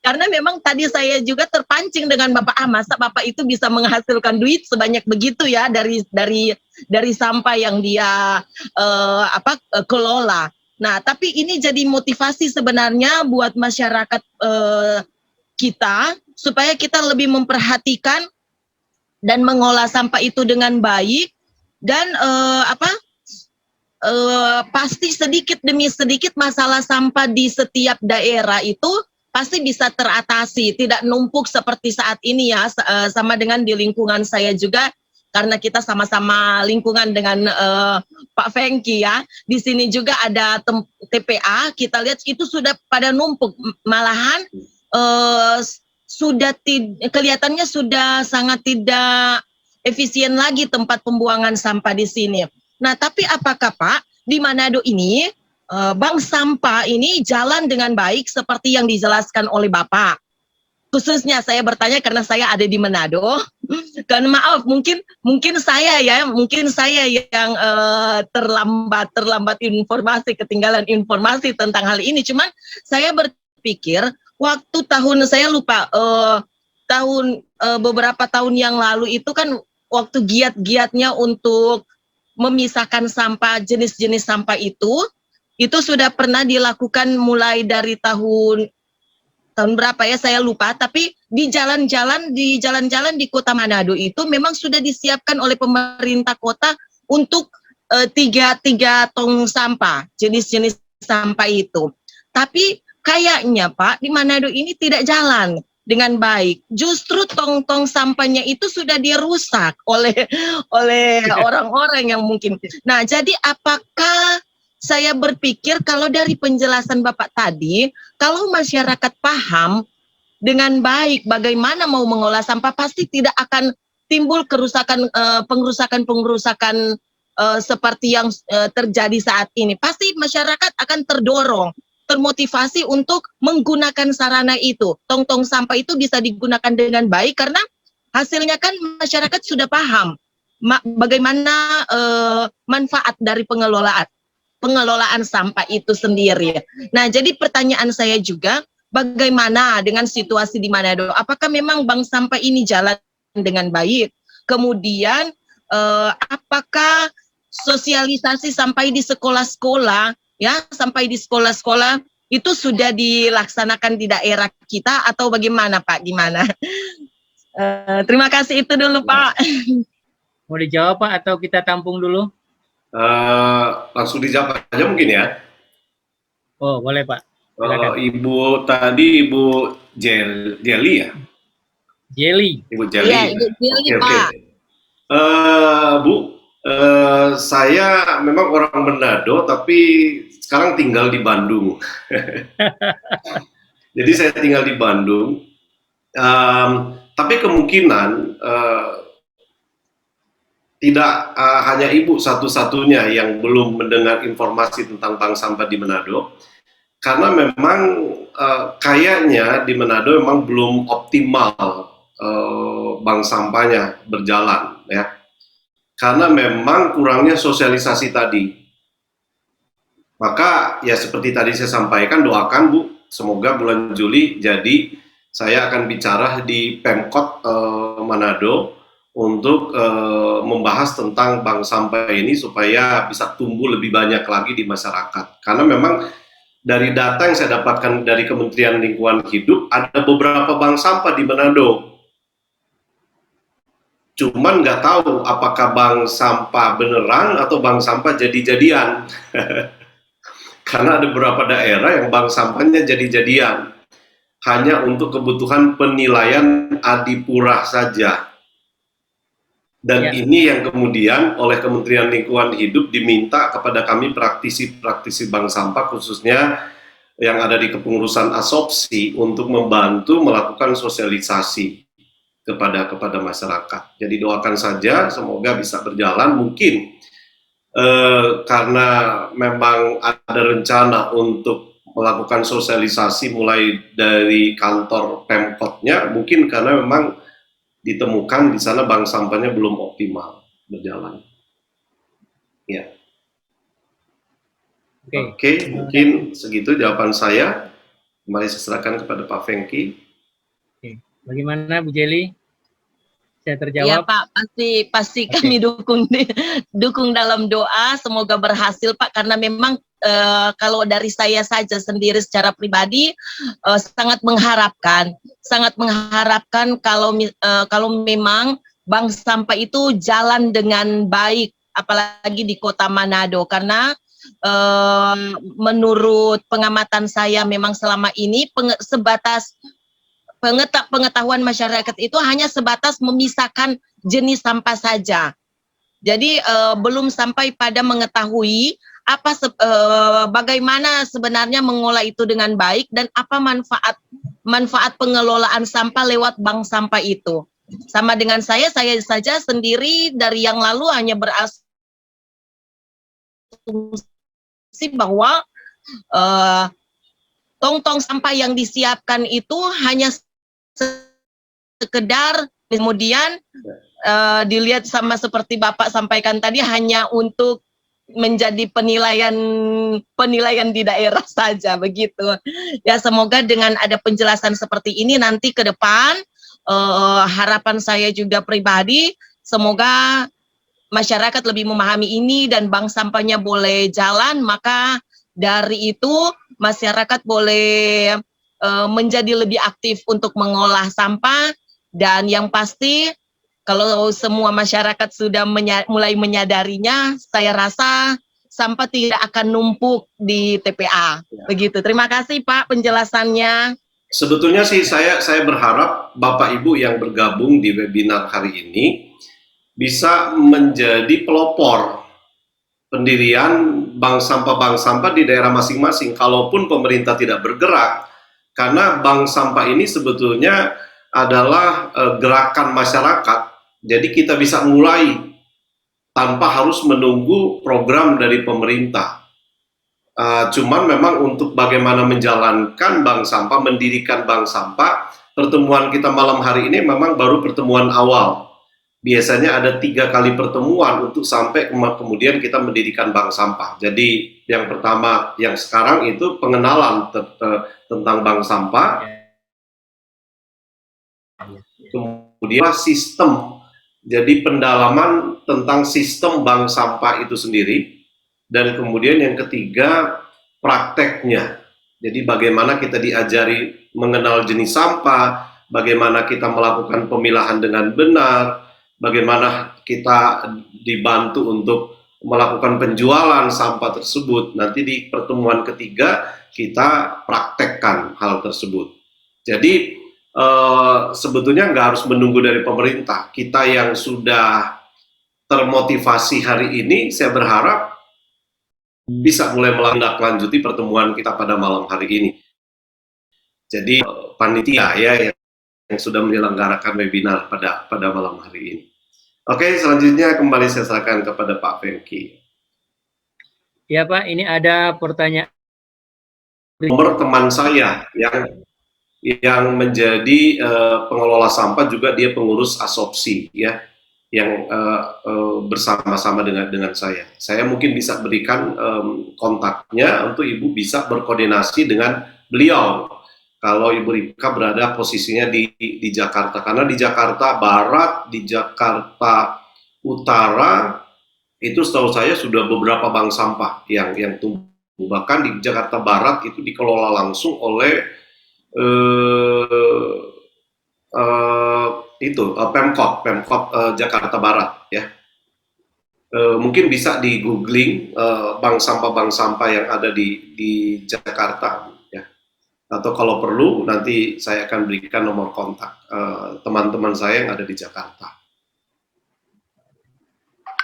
Speaker 8: karena memang tadi saya juga terpancing dengan Bapak, masa Bapak itu bisa menghasilkan duit sebanyak begitu ya dari sampah yang dia kelola. Nah, tapi ini jadi motivasi sebenarnya buat masyarakat kita supaya kita lebih memperhatikan dan mengolah sampah itu dengan baik, dan pasti sedikit demi sedikit masalah sampah di setiap daerah itu pasti bisa teratasi, tidak numpuk seperti saat ini ya, sama dengan di lingkungan saya juga, karena kita sama-sama lingkungan dengan Pak Fengki ya. Di sini juga ada TPA, kita lihat itu sudah pada numpuk, malahan kelihatannya sudah sangat tidak efisien lagi tempat pembuangan sampah di sini. Nah, tapi apakah Pak di Manado ini bank sampah ini jalan dengan baik seperti yang dijelaskan oleh Bapak? Khususnya saya bertanya karena saya ada di Manado. Karena maaf, mungkin saya yang terlambat informasi, ketinggalan informasi tentang hal ini. Cuman saya berpikir waktu saya lupa beberapa tahun yang lalu itu kan waktu giat-giatnya untuk memisahkan sampah, jenis-jenis sampah itu sudah pernah dilakukan mulai dari tahun berapa ya saya lupa, tapi di jalan-jalan di Kota Manado itu memang sudah disiapkan oleh pemerintah kota untuk tiga tong sampah, jenis-jenis sampah itu. Tapi kayaknya Pak di Manado ini tidak jalan dengan baik. Justru tong-tong sampahnya itu sudah dirusak oleh orang-orang yang mungkin. Nah, jadi apakah saya berpikir kalau dari penjelasan Bapak tadi, kalau masyarakat paham dengan baik bagaimana mau mengolah sampah, pasti tidak akan timbul kerusakan pengerusakan seperti yang terjadi saat ini, pasti masyarakat akan termotivasi untuk menggunakan sarana itu. Tong-tong sampah itu bisa digunakan dengan baik karena hasilnya kan masyarakat sudah paham bagaimana manfaat dari pengelolaan sampah itu sendiri. Nah, jadi pertanyaan saya juga, bagaimana dengan situasi di Manado? Apakah memang bank sampah ini jalan dengan baik? Kemudian apakah sosialisasi sampai di sekolah-sekolah, ya, sampai di sekolah-sekolah itu sudah dilaksanakan di daerah kita atau bagaimana, Pak? Gimana? Terima kasih, itu dulu, Pak.
Speaker 1: Mau dijawab, Pak, atau kita tampung dulu?
Speaker 2: Langsung dijawab aja mungkin ya.
Speaker 1: Oh, boleh, Pak. Silakan.
Speaker 2: Ibu tadi, Ibu Jelly ya?
Speaker 1: Jelly.
Speaker 2: Ibu Jelly.
Speaker 8: Iya, Ibu Jelly, Pak.
Speaker 2: Bu, saya memang orang Manado, tapi sekarang tinggal di Bandung. Jadi saya tinggal di Bandung. Tapi kemungkinan tidak hanya Ibu satu-satunya yang belum mendengar informasi tentang bank sampah di Manado, karena memang kayaknya di Manado memang belum optimal bank sampahnya berjalan, ya. Karena memang kurangnya sosialisasi tadi. Maka ya seperti tadi saya sampaikan, doakan Bu, semoga bulan Juli jadi saya akan bicara di Pemkot Manado untuk membahas tentang bank sampah ini supaya bisa tumbuh lebih banyak lagi di masyarakat. Karena memang dari data yang saya dapatkan dari Kementerian Lingkungan Hidup, ada beberapa bank sampah di Manado. Cuman nggak tahu apakah bank sampah beneran atau bank sampah jadi-jadian. Karena ada beberapa daerah yang bank sampahnya jadi-jadian. Hanya untuk kebutuhan penilaian adipura saja. Dan ini yang kemudian oleh Kementerian Lingkungan Hidup diminta kepada kami praktisi-praktisi bank sampah, khususnya yang ada di kepengurusan asopsi, untuk membantu melakukan sosialisasi kepada masyarakat. Jadi doakan saja, semoga bisa berjalan. Mungkin karena memang ada rencana untuk melakukan sosialisasi mulai dari kantor Pemkotnya, mungkin karena memang ditemukan di sana bank sampahnya belum optimal berjalan. Ya. Oke, mungkin segitu jawaban saya. Kembali saya serahkan kepada Pak Fengki.
Speaker 1: Oke. Bagaimana Bu Jelly? Saya terjawab?
Speaker 8: Iya Pak, pasti kami dukung dalam doa, semoga berhasil Pak, karena memang kalau dari saya saja sendiri secara pribadi sangat mengharapkan kalau memang bank sampah itu jalan dengan baik, apalagi di Kota Manado, karena menurut pengamatan saya memang selama ini sebatas pengetahuan masyarakat itu hanya sebatas memisahkan jenis sampah saja. Jadi belum sampai pada mengetahui bagaimana sebenarnya mengolah itu dengan baik dan apa manfaat pengelolaan sampah lewat bank sampah itu. Sama dengan saya saja sendiri dari yang lalu hanya berasumsi bahwa tong-tong sampah yang disiapkan itu hanya sekedar kemudian dilihat sama seperti Bapak sampaikan tadi hanya untuk menjadi penilaian di daerah saja begitu. Ya, semoga dengan ada penjelasan seperti ini nanti ke depan harapan saya juga pribadi semoga masyarakat lebih memahami ini dan bank sampahnya boleh jalan, maka dari itu masyarakat boleh menjadi lebih aktif untuk mengolah sampah. Dan yang pasti kalau semua masyarakat sudah mulai menyadarinya, saya rasa sampah tidak akan numpuk di TPA. Begitu. Terima kasih Pak penjelasannya.
Speaker 2: Sebetulnya sih saya berharap Bapak Ibu yang bergabung di webinar hari ini bisa menjadi pelopor pendirian bank sampah di daerah masing-masing, kalaupun pemerintah tidak bergerak, karena bank sampah ini sebetulnya adalah gerakan masyarakat Jadi kita bisa mulai tanpa harus menunggu program dari pemerintah. Cuman memang untuk bagaimana menjalankan bank sampah, mendirikan bank sampah, pertemuan kita malam hari ini memang baru pertemuan awal. Biasanya ada 3 kali pertemuan untuk sampai kemudian kita mendirikan bank sampah. Jadi yang pertama, yang sekarang itu pengenalan tentang bank sampah, kemudian sistem, jadi pendalaman tentang sistem bank sampah itu sendiri. Dan kemudian yang ketiga, prakteknya. Jadi bagaimana kita diajari mengenal jenis sampah, bagaimana kita melakukan pemilahan dengan benar, bagaimana kita dibantu untuk melakukan penjualan sampah tersebut. Nanti di pertemuan ketiga kita praktekkan hal tersebut. Jadi sebetulnya nggak harus menunggu dari pemerintah. Kita yang sudah termotivasi hari ini, saya berharap bisa mulai melanjutkan pertemuan kita pada malam hari ini. Jadi panitia ya yang sudah menyelenggarakan webinar pada malam hari ini. Oke, selanjutnya kembali saya serahkan kepada Pak Fengki.
Speaker 1: Ya Pak, ini ada pertanyaan.
Speaker 2: Nomor teman saya yang menjadi pengelola sampah, juga dia pengurus asopsi ya, yang bersama-sama dengan saya. Saya mungkin bisa berikan kontaknya untuk Ibu bisa berkoordinasi dengan beliau. Kalau Ibu Rika berada posisinya di Jakarta, karena di Jakarta Barat, di Jakarta Utara itu setahu saya sudah beberapa bank sampah yang tumbuh. Bahkan di Jakarta Barat itu dikelola langsung oleh Pemkot Jakarta Barat ya. Mungkin bisa di googling bank sampah yang ada di Jakarta ya. Atau kalau perlu nanti saya akan berikan nomor kontak teman-teman saya yang ada di Jakarta.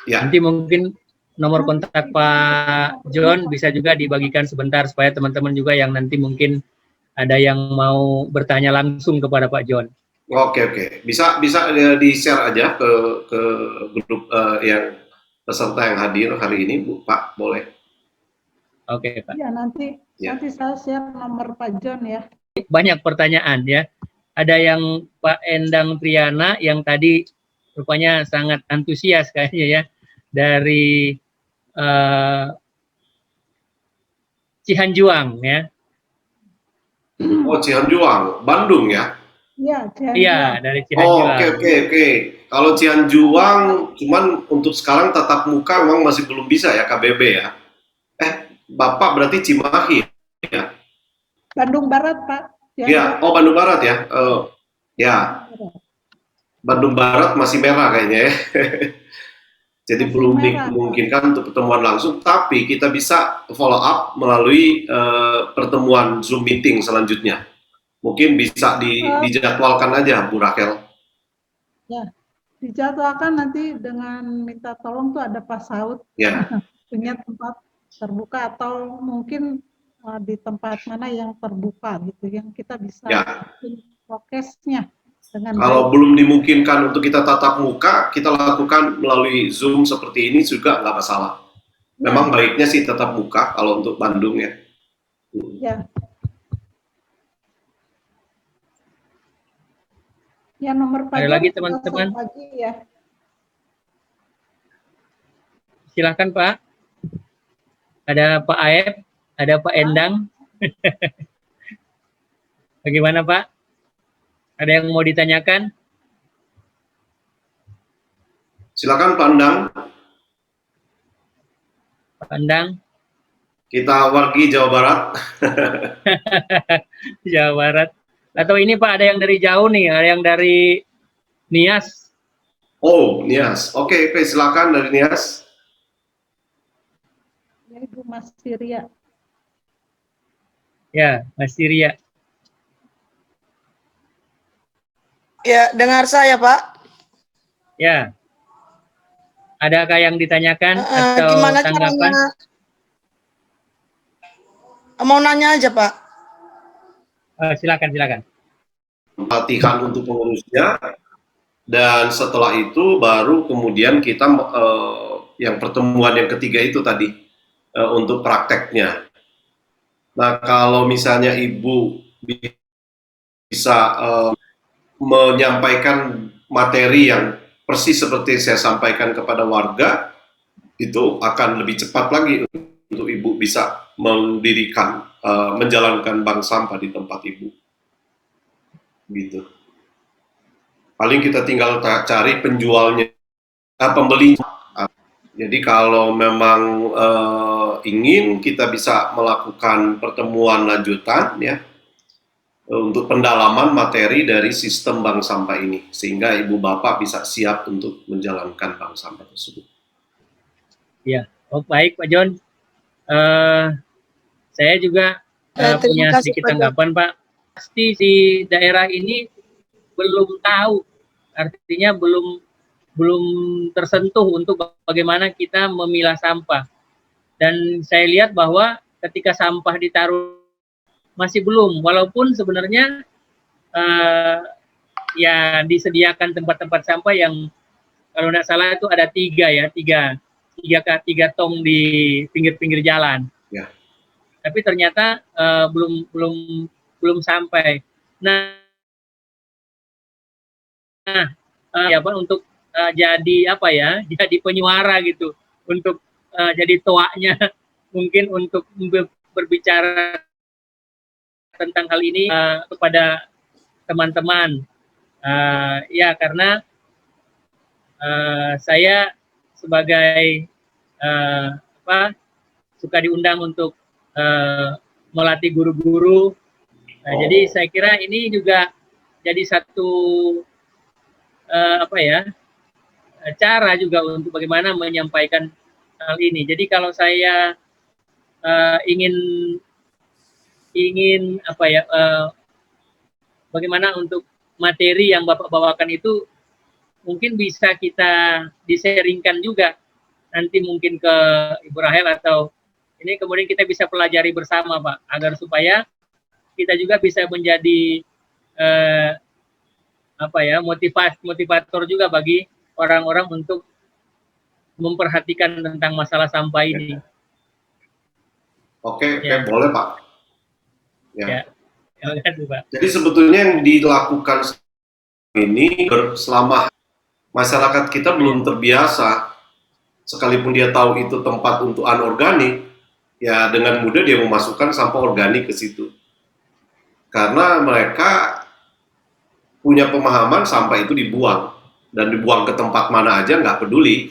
Speaker 2: Ya.
Speaker 1: Nanti mungkin nomor kontak Pak John bisa juga dibagikan sebentar supaya teman-teman juga yang nanti mungkin ada yang mau bertanya langsung kepada Pak John.
Speaker 2: Oke. Bisa di-share aja ke grup yang peserta yang hadir hari ini, Bu, Pak, boleh.
Speaker 1: Oke, Pak.
Speaker 9: Ya, nanti saya share nomor Pak John ya.
Speaker 1: Banyak pertanyaan ya. Ada yang Pak Endang Triana yang tadi rupanya sangat antusias kayaknya ya, dari Cihanjuang ya.
Speaker 2: Oh, Cihanjuang, Bandung ya?
Speaker 9: Iya, Cihanjuang.
Speaker 1: Iya, dari Cihanjuang.
Speaker 2: Oke. Kalau Cihanjuang, cuman untuk sekarang tatap muka memang masih belum bisa ya, KBB ya. Bapak berarti Cimahi ya?
Speaker 9: Bandung Barat, Pak.
Speaker 2: Iya, Bandung Barat ya. Ya. Bandung Barat masih merah kayaknya ya. Jadi masih belum dimungkinkan untuk pertemuan langsung, tapi kita bisa follow up melalui pertemuan Zoom meeting selanjutnya. Mungkin bisa dijadwalkan aja, Bu Rakel.
Speaker 9: Ya, dijadwalkan nanti dengan minta tolong tuh ada Pak Saud.
Speaker 2: Ya.
Speaker 9: Punya tempat terbuka atau mungkin di tempat mana yang terbuka gitu, yang kita bisa prokesnya. Kalau
Speaker 2: belum dimungkinkan untuk kita tatap muka, kita lakukan melalui Zoom seperti ini juga nggak masalah. Memang baiknya sih tatap muka kalau untuk Bandung ya.
Speaker 9: Ya. Ya, nomor Pak.
Speaker 1: Ada lagi teman-teman?
Speaker 9: Ya.
Speaker 1: Silakan Pak. Ada Pak Aep, ada Pak Endang. Bagaimana Pak? Ada yang mau ditanyakan?
Speaker 2: Silakan Pak Endang.
Speaker 1: Pak Endang.
Speaker 2: Kita wargi Jawa Barat.
Speaker 1: Jawa Barat. Atau ini Pak, ada yang dari jauh nih, ada yang dari Nias.
Speaker 2: Oh, Nias. Oke, silakan dari Nias.
Speaker 9: Ya, Ibu Mas Siria.
Speaker 1: Ya, Mas Siria.
Speaker 10: Ya, dengar saya, Pak.
Speaker 1: Ya. Adakah yang ditanyakan atau
Speaker 10: gimana
Speaker 1: tanggapan?
Speaker 10: Caranya? Mau nanya aja, Pak.
Speaker 1: Silakan.
Speaker 2: Pelatihan untuk pengurusnya. Dan setelah itu baru kemudian kita yang pertemuan yang ketiga itu tadi untuk prakteknya. Nah, kalau misalnya Ibu bisa menyampaikan materi yang persis seperti saya sampaikan kepada warga, itu akan lebih cepat lagi untuk Ibu bisa mendirikan, menjalankan bank sampah di tempat Ibu. Gitu. Paling kita tinggal cari penjualnya, pembelinya. Jadi kalau memang ingin, kita bisa melakukan pertemuan lanjutan ya untuk pendalaman materi dari sistem bank sampah ini, sehingga Ibu Bapak bisa siap untuk menjalankan bank sampah tersebut.
Speaker 1: Ya, baik Pak John. Saya juga punya sedikit tanggapan Pak. Pasti di daerah ini belum tahu, artinya belum tersentuh untuk bagaimana kita memilah sampah. Dan saya lihat bahwa ketika sampah ditaruh masih belum, walaupun sebenarnya ya disediakan tempat-tempat sampah yang kalau tidak salah itu ada tiga tong di pinggir-pinggir jalan.
Speaker 2: Ya.
Speaker 1: Tapi ternyata belum sampai. Nah, ya Pak, untuk jadi apa ya, jadi penyuara gitu, untuk jadi toaknya mungkin untuk berbicara tentang hal ini kepada teman-teman. Ya, karena saya sebagai suka diundang untuk melatih guru-guru. Jadi saya kira ini juga jadi satu cara juga untuk bagaimana menyampaikan hal ini. Jadi kalau saya ingin bagaimana untuk materi yang Bapak bawakan itu mungkin bisa kita di-sharingkan juga nanti mungkin ke Ibu Rahel, atau ini kemudian kita bisa pelajari bersama Pak, agar supaya kita juga bisa menjadi motivator juga bagi orang-orang untuk memperhatikan tentang masalah sampah ini.
Speaker 2: Oke, boleh Pak. Ya.
Speaker 1: Pak.
Speaker 2: Jadi sebetulnya yang dilakukan ini selama masyarakat kita belum terbiasa, sekalipun dia tahu itu tempat untuk anorganik, ya dengan mudah dia memasukkan sampah organik ke situ. Karena mereka punya pemahaman sampah itu dibuang, dan dibuang ke tempat mana aja nggak peduli.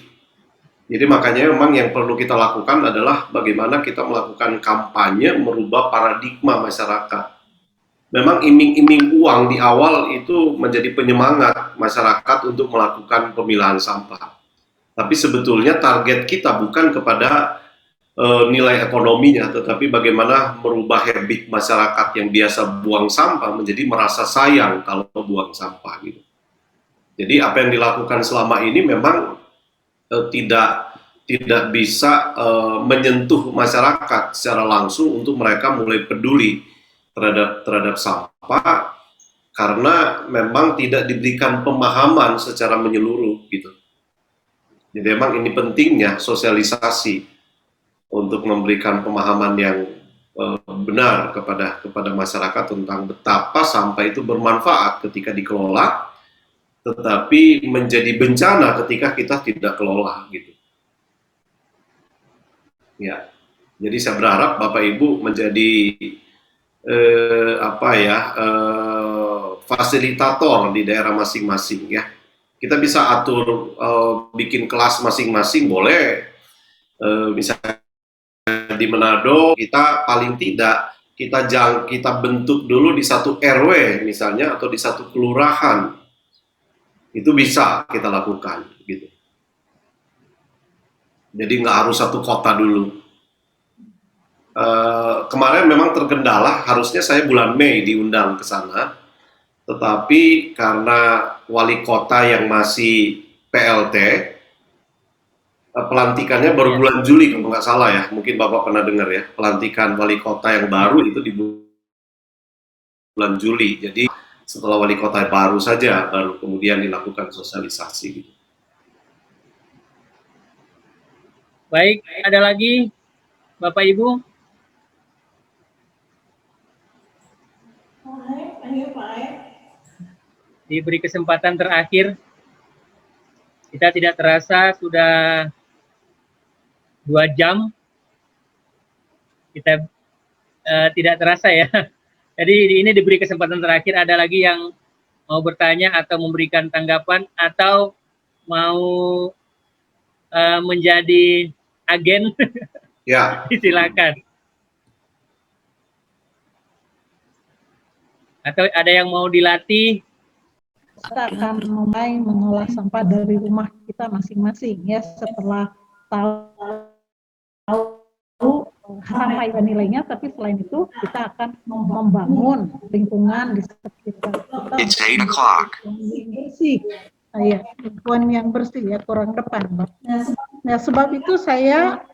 Speaker 2: Jadi makanya memang yang perlu kita lakukan adalah bagaimana kita melakukan kampanye merubah paradigma masyarakat. Memang iming-iming uang di awal itu menjadi penyemangat masyarakat untuk melakukan pemilahan sampah. Tapi sebetulnya target kita bukan kepada nilai ekonominya, tetapi bagaimana merubah habit masyarakat yang biasa buang sampah menjadi merasa sayang kalau buang sampah gitu. Jadi apa yang dilakukan selama ini memang tidak bisa menyentuh masyarakat secara langsung untuk mereka mulai peduli terhadap sampah, karena memang tidak diberikan pemahaman secara menyeluruh gitu. Jadi memang ini pentingnya sosialisasi untuk memberikan pemahaman yang benar kepada masyarakat tentang betapa sampah itu bermanfaat ketika dikelola, tetapi menjadi bencana ketika kita tidak kelola gitu. Ya, jadi saya berharap Bapak Ibu menjadi fasilitator di daerah masing-masing ya. Kita bisa atur bikin kelas masing-masing, boleh. Misalnya di Manado kita paling tidak kita bentuk dulu di satu RW misalnya, atau di satu kelurahan. Itu bisa kita lakukan gitu. Jadi nggak harus satu kota dulu. Kemarin memang terkendala, harusnya saya bulan Mei diundang ke sana, tetapi karena wali kota yang masih PLT, pelantikannya baru bulan Juli kalau nggak salah ya, mungkin Bapak pernah dengar ya, pelantikan wali kota yang baru itu di bulan Juli. Jadi setelah wali kota baru saja, baru kemudian dilakukan sosialisasi gitu.
Speaker 1: Baik, ada lagi Bapak Ibu? Diberi kesempatan terakhir. Kita tidak terasa sudah 2 jam. Kita tidak terasa ya. Jadi ini diberi kesempatan terakhir. Ada lagi yang mau bertanya atau memberikan tanggapan atau mau menjadi agen?
Speaker 2: Ya.
Speaker 1: Silakan. Atau ada yang mau dilatih?
Speaker 9: Kita akan mulai mengolah sampah dari rumah kita masing-masing ya, setelah tahu apa nilainya, tapi selain itu kita akan membangun lingkungan di sekitar kita.
Speaker 11: It's 8 o'clock.
Speaker 9: Yang bersih, ya, lingkungan yang bersih ya, kurang depan. Nah, sebab itu saya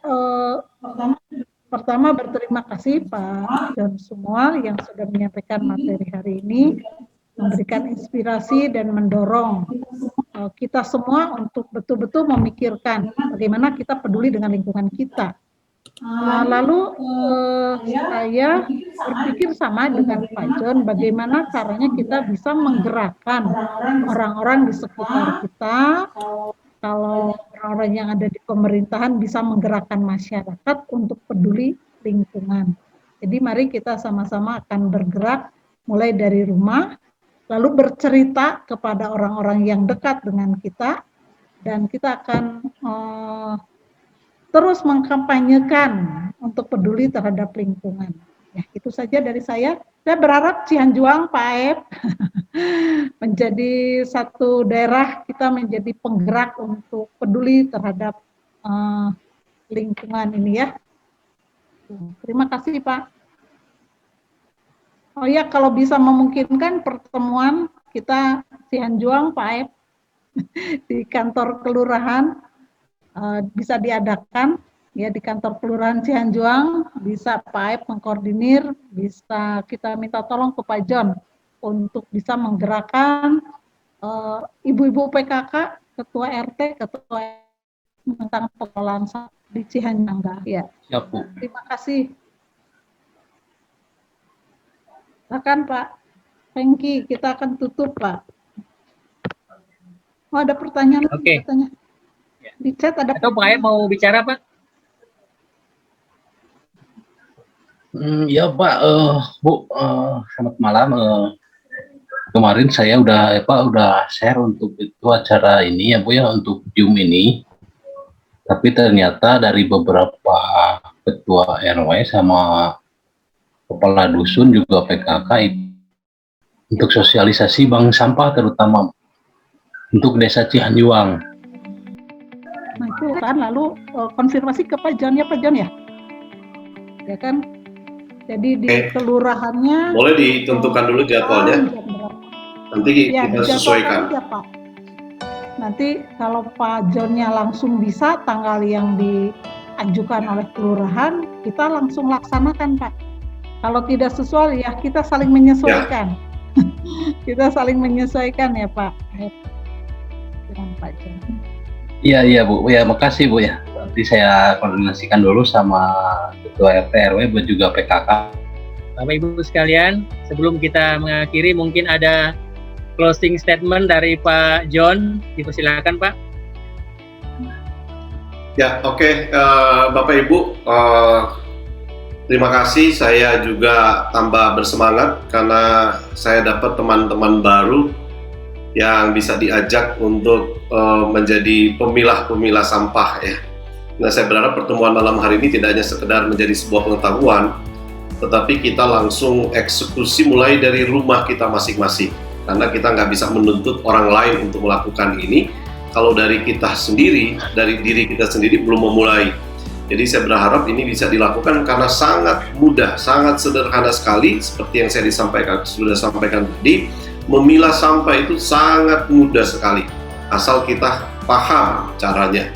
Speaker 9: pertama berterima kasih Pak dan semua yang sudah menyampaikan materi hari ini, memberikan inspirasi dan mendorong kita semua untuk betul-betul memikirkan bagaimana kita peduli dengan lingkungan kita. Lalu saya berpikir sama dengan Pak John, bagaimana caranya kita bisa menggerakkan orang-orang di sekitar kita. Kalau orang-orang yang ada di pemerintahan bisa menggerakkan masyarakat untuk peduli lingkungan. Jadi mari kita sama-sama akan bergerak mulai dari rumah, lalu bercerita kepada orang-orang yang dekat dengan kita, dan kita akan terus mengkampanyekan untuk peduli terhadap lingkungan. Ya, itu saja dari saya. Saya berharap Cianjuang, Pak Aep, menjadi satu daerah kita menjadi penggerak untuk peduli terhadap lingkungan ini ya. Terima kasih Pak. Oh ya, kalau bisa memungkinkan pertemuan kita Cianjuang, Pak Aep, di kantor kelurahan bisa diadakan ya, di kantor kelurahan Cianjuang, bisa Pak Aep mengkoordinir, bisa kita minta tolong ke Pak John untuk bisa menggerakkan ibu-ibu PKK, ketua RT, ketua tentang pengelolaan di Cihanjangga. Ya.
Speaker 1: Siap, Bu.
Speaker 9: Terima kasih. Silakan Pak Hengki, kita akan tutup Pak. Oh, ada pertanyaan?
Speaker 1: Oke.
Speaker 9: Katanya. Di chat ada.
Speaker 1: Atau Pak Aep mau bicara Pak?
Speaker 12: Ya Pak, Bu, selamat malam. Kemarin saya udah share untuk itu acara ini ya Bu ya, untuk Zoom ini. Tapi ternyata dari beberapa ketua RW sama kepala dusun juga PKK untuk sosialisasi bank sampah terutama untuk desa Cianjuang.
Speaker 9: Nah itu kan lalu konfirmasi ke Pak John ya Pak John ya? Ya kan? Jadi di kelurahannya
Speaker 2: boleh ditentukan dulu jadwalnya. Nanti
Speaker 9: ya,
Speaker 2: kita sesuaikan.
Speaker 9: Aja, Pak. Nanti kalau Pak Johnnya langsung bisa tanggal yang diajukan oleh kelurahan, kita langsung laksanakan Pak. Kalau tidak sesuai ya kita saling menyesuaikan. Ya. Kita saling menyesuaikan ya Pak. Dengan Pak John.
Speaker 12: Iya Bu, ya makasih Bu ya. Nanti saya koordinasikan dulu sama ketua RT RW dan juga PKK.
Speaker 1: Bapak Ibu sekalian, sebelum kita mengakhiri mungkin ada closing statement dari Pak John, dipersilakan Pak.
Speaker 2: Ya, oke. Bapak Ibu, terima kasih. Saya juga tambah bersemangat karena saya dapat teman-teman baru yang bisa diajak untuk menjadi pemilah-pemilah sampah ya. Nah, saya berharap pertemuan malam hari ini tidak hanya sekedar menjadi sebuah pengetahuan, tetapi kita langsung eksekusi mulai dari rumah kita masing-masing. Karena kita nggak bisa menuntut orang lain untuk melakukan ini kalau dari kita sendiri, dari diri kita sendiri belum memulai. Jadi saya berharap ini bisa dilakukan karena sangat mudah, sangat sederhana sekali seperti yang saya sudah sampaikan tadi. Memilah sampah itu sangat mudah sekali asal kita paham caranya.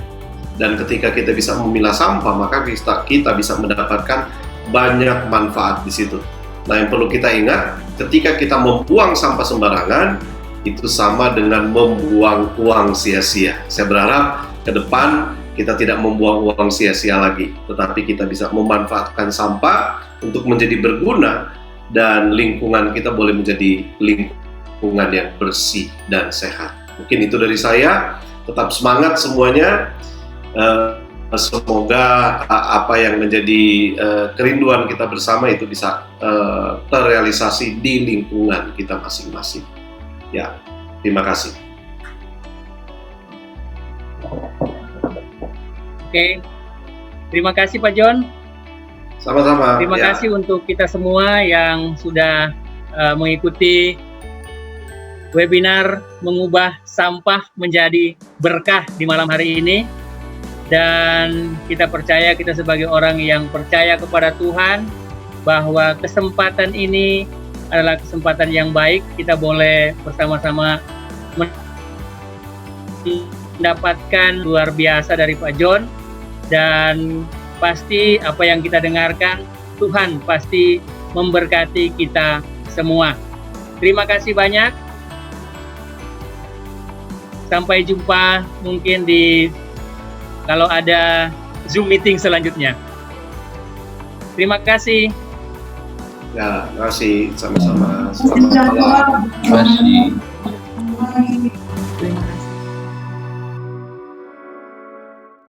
Speaker 2: Dan ketika kita bisa memilah sampah, maka kita bisa mendapatkan banyak manfaat di situ. Nah, yang perlu kita ingat, ketika kita membuang sampah sembarangan, itu sama dengan membuang uang sia-sia. Saya berharap ke depan kita tidak membuang uang sia-sia lagi, tetapi kita bisa memanfaatkan sampah untuk menjadi berguna, dan lingkungan kita boleh menjadi lingkungan yang bersih dan sehat. Mungkin itu dari saya. Tetap semangat semuanya. Semoga apa yang menjadi kerinduan kita bersama itu bisa terrealisasi di lingkungan kita masing-masing. Ya, terima kasih.
Speaker 1: Oke, terima kasih Pak John.
Speaker 2: Sama-sama.
Speaker 1: Terima
Speaker 2: ya.
Speaker 1: kasih untuk kita semua yang sudah mengikuti webinar mengubah sampah menjadi berkah di malam hari ini. Dan kita percaya, kita sebagai orang yang percaya kepada Tuhan, bahwa kesempatan ini adalah kesempatan yang baik. Kita boleh bersama-sama mendapatkan luar biasa dari Pak John, dan pasti apa yang kita dengarkan, Tuhan pasti memberkati kita semua. Terima kasih banyak. Sampai jumpa mungkin di kalau ada Zoom meeting selanjutnya. Terima kasih.
Speaker 2: Ya, terima kasih. Sama-sama. Selamat malam.
Speaker 12: Terima kasih.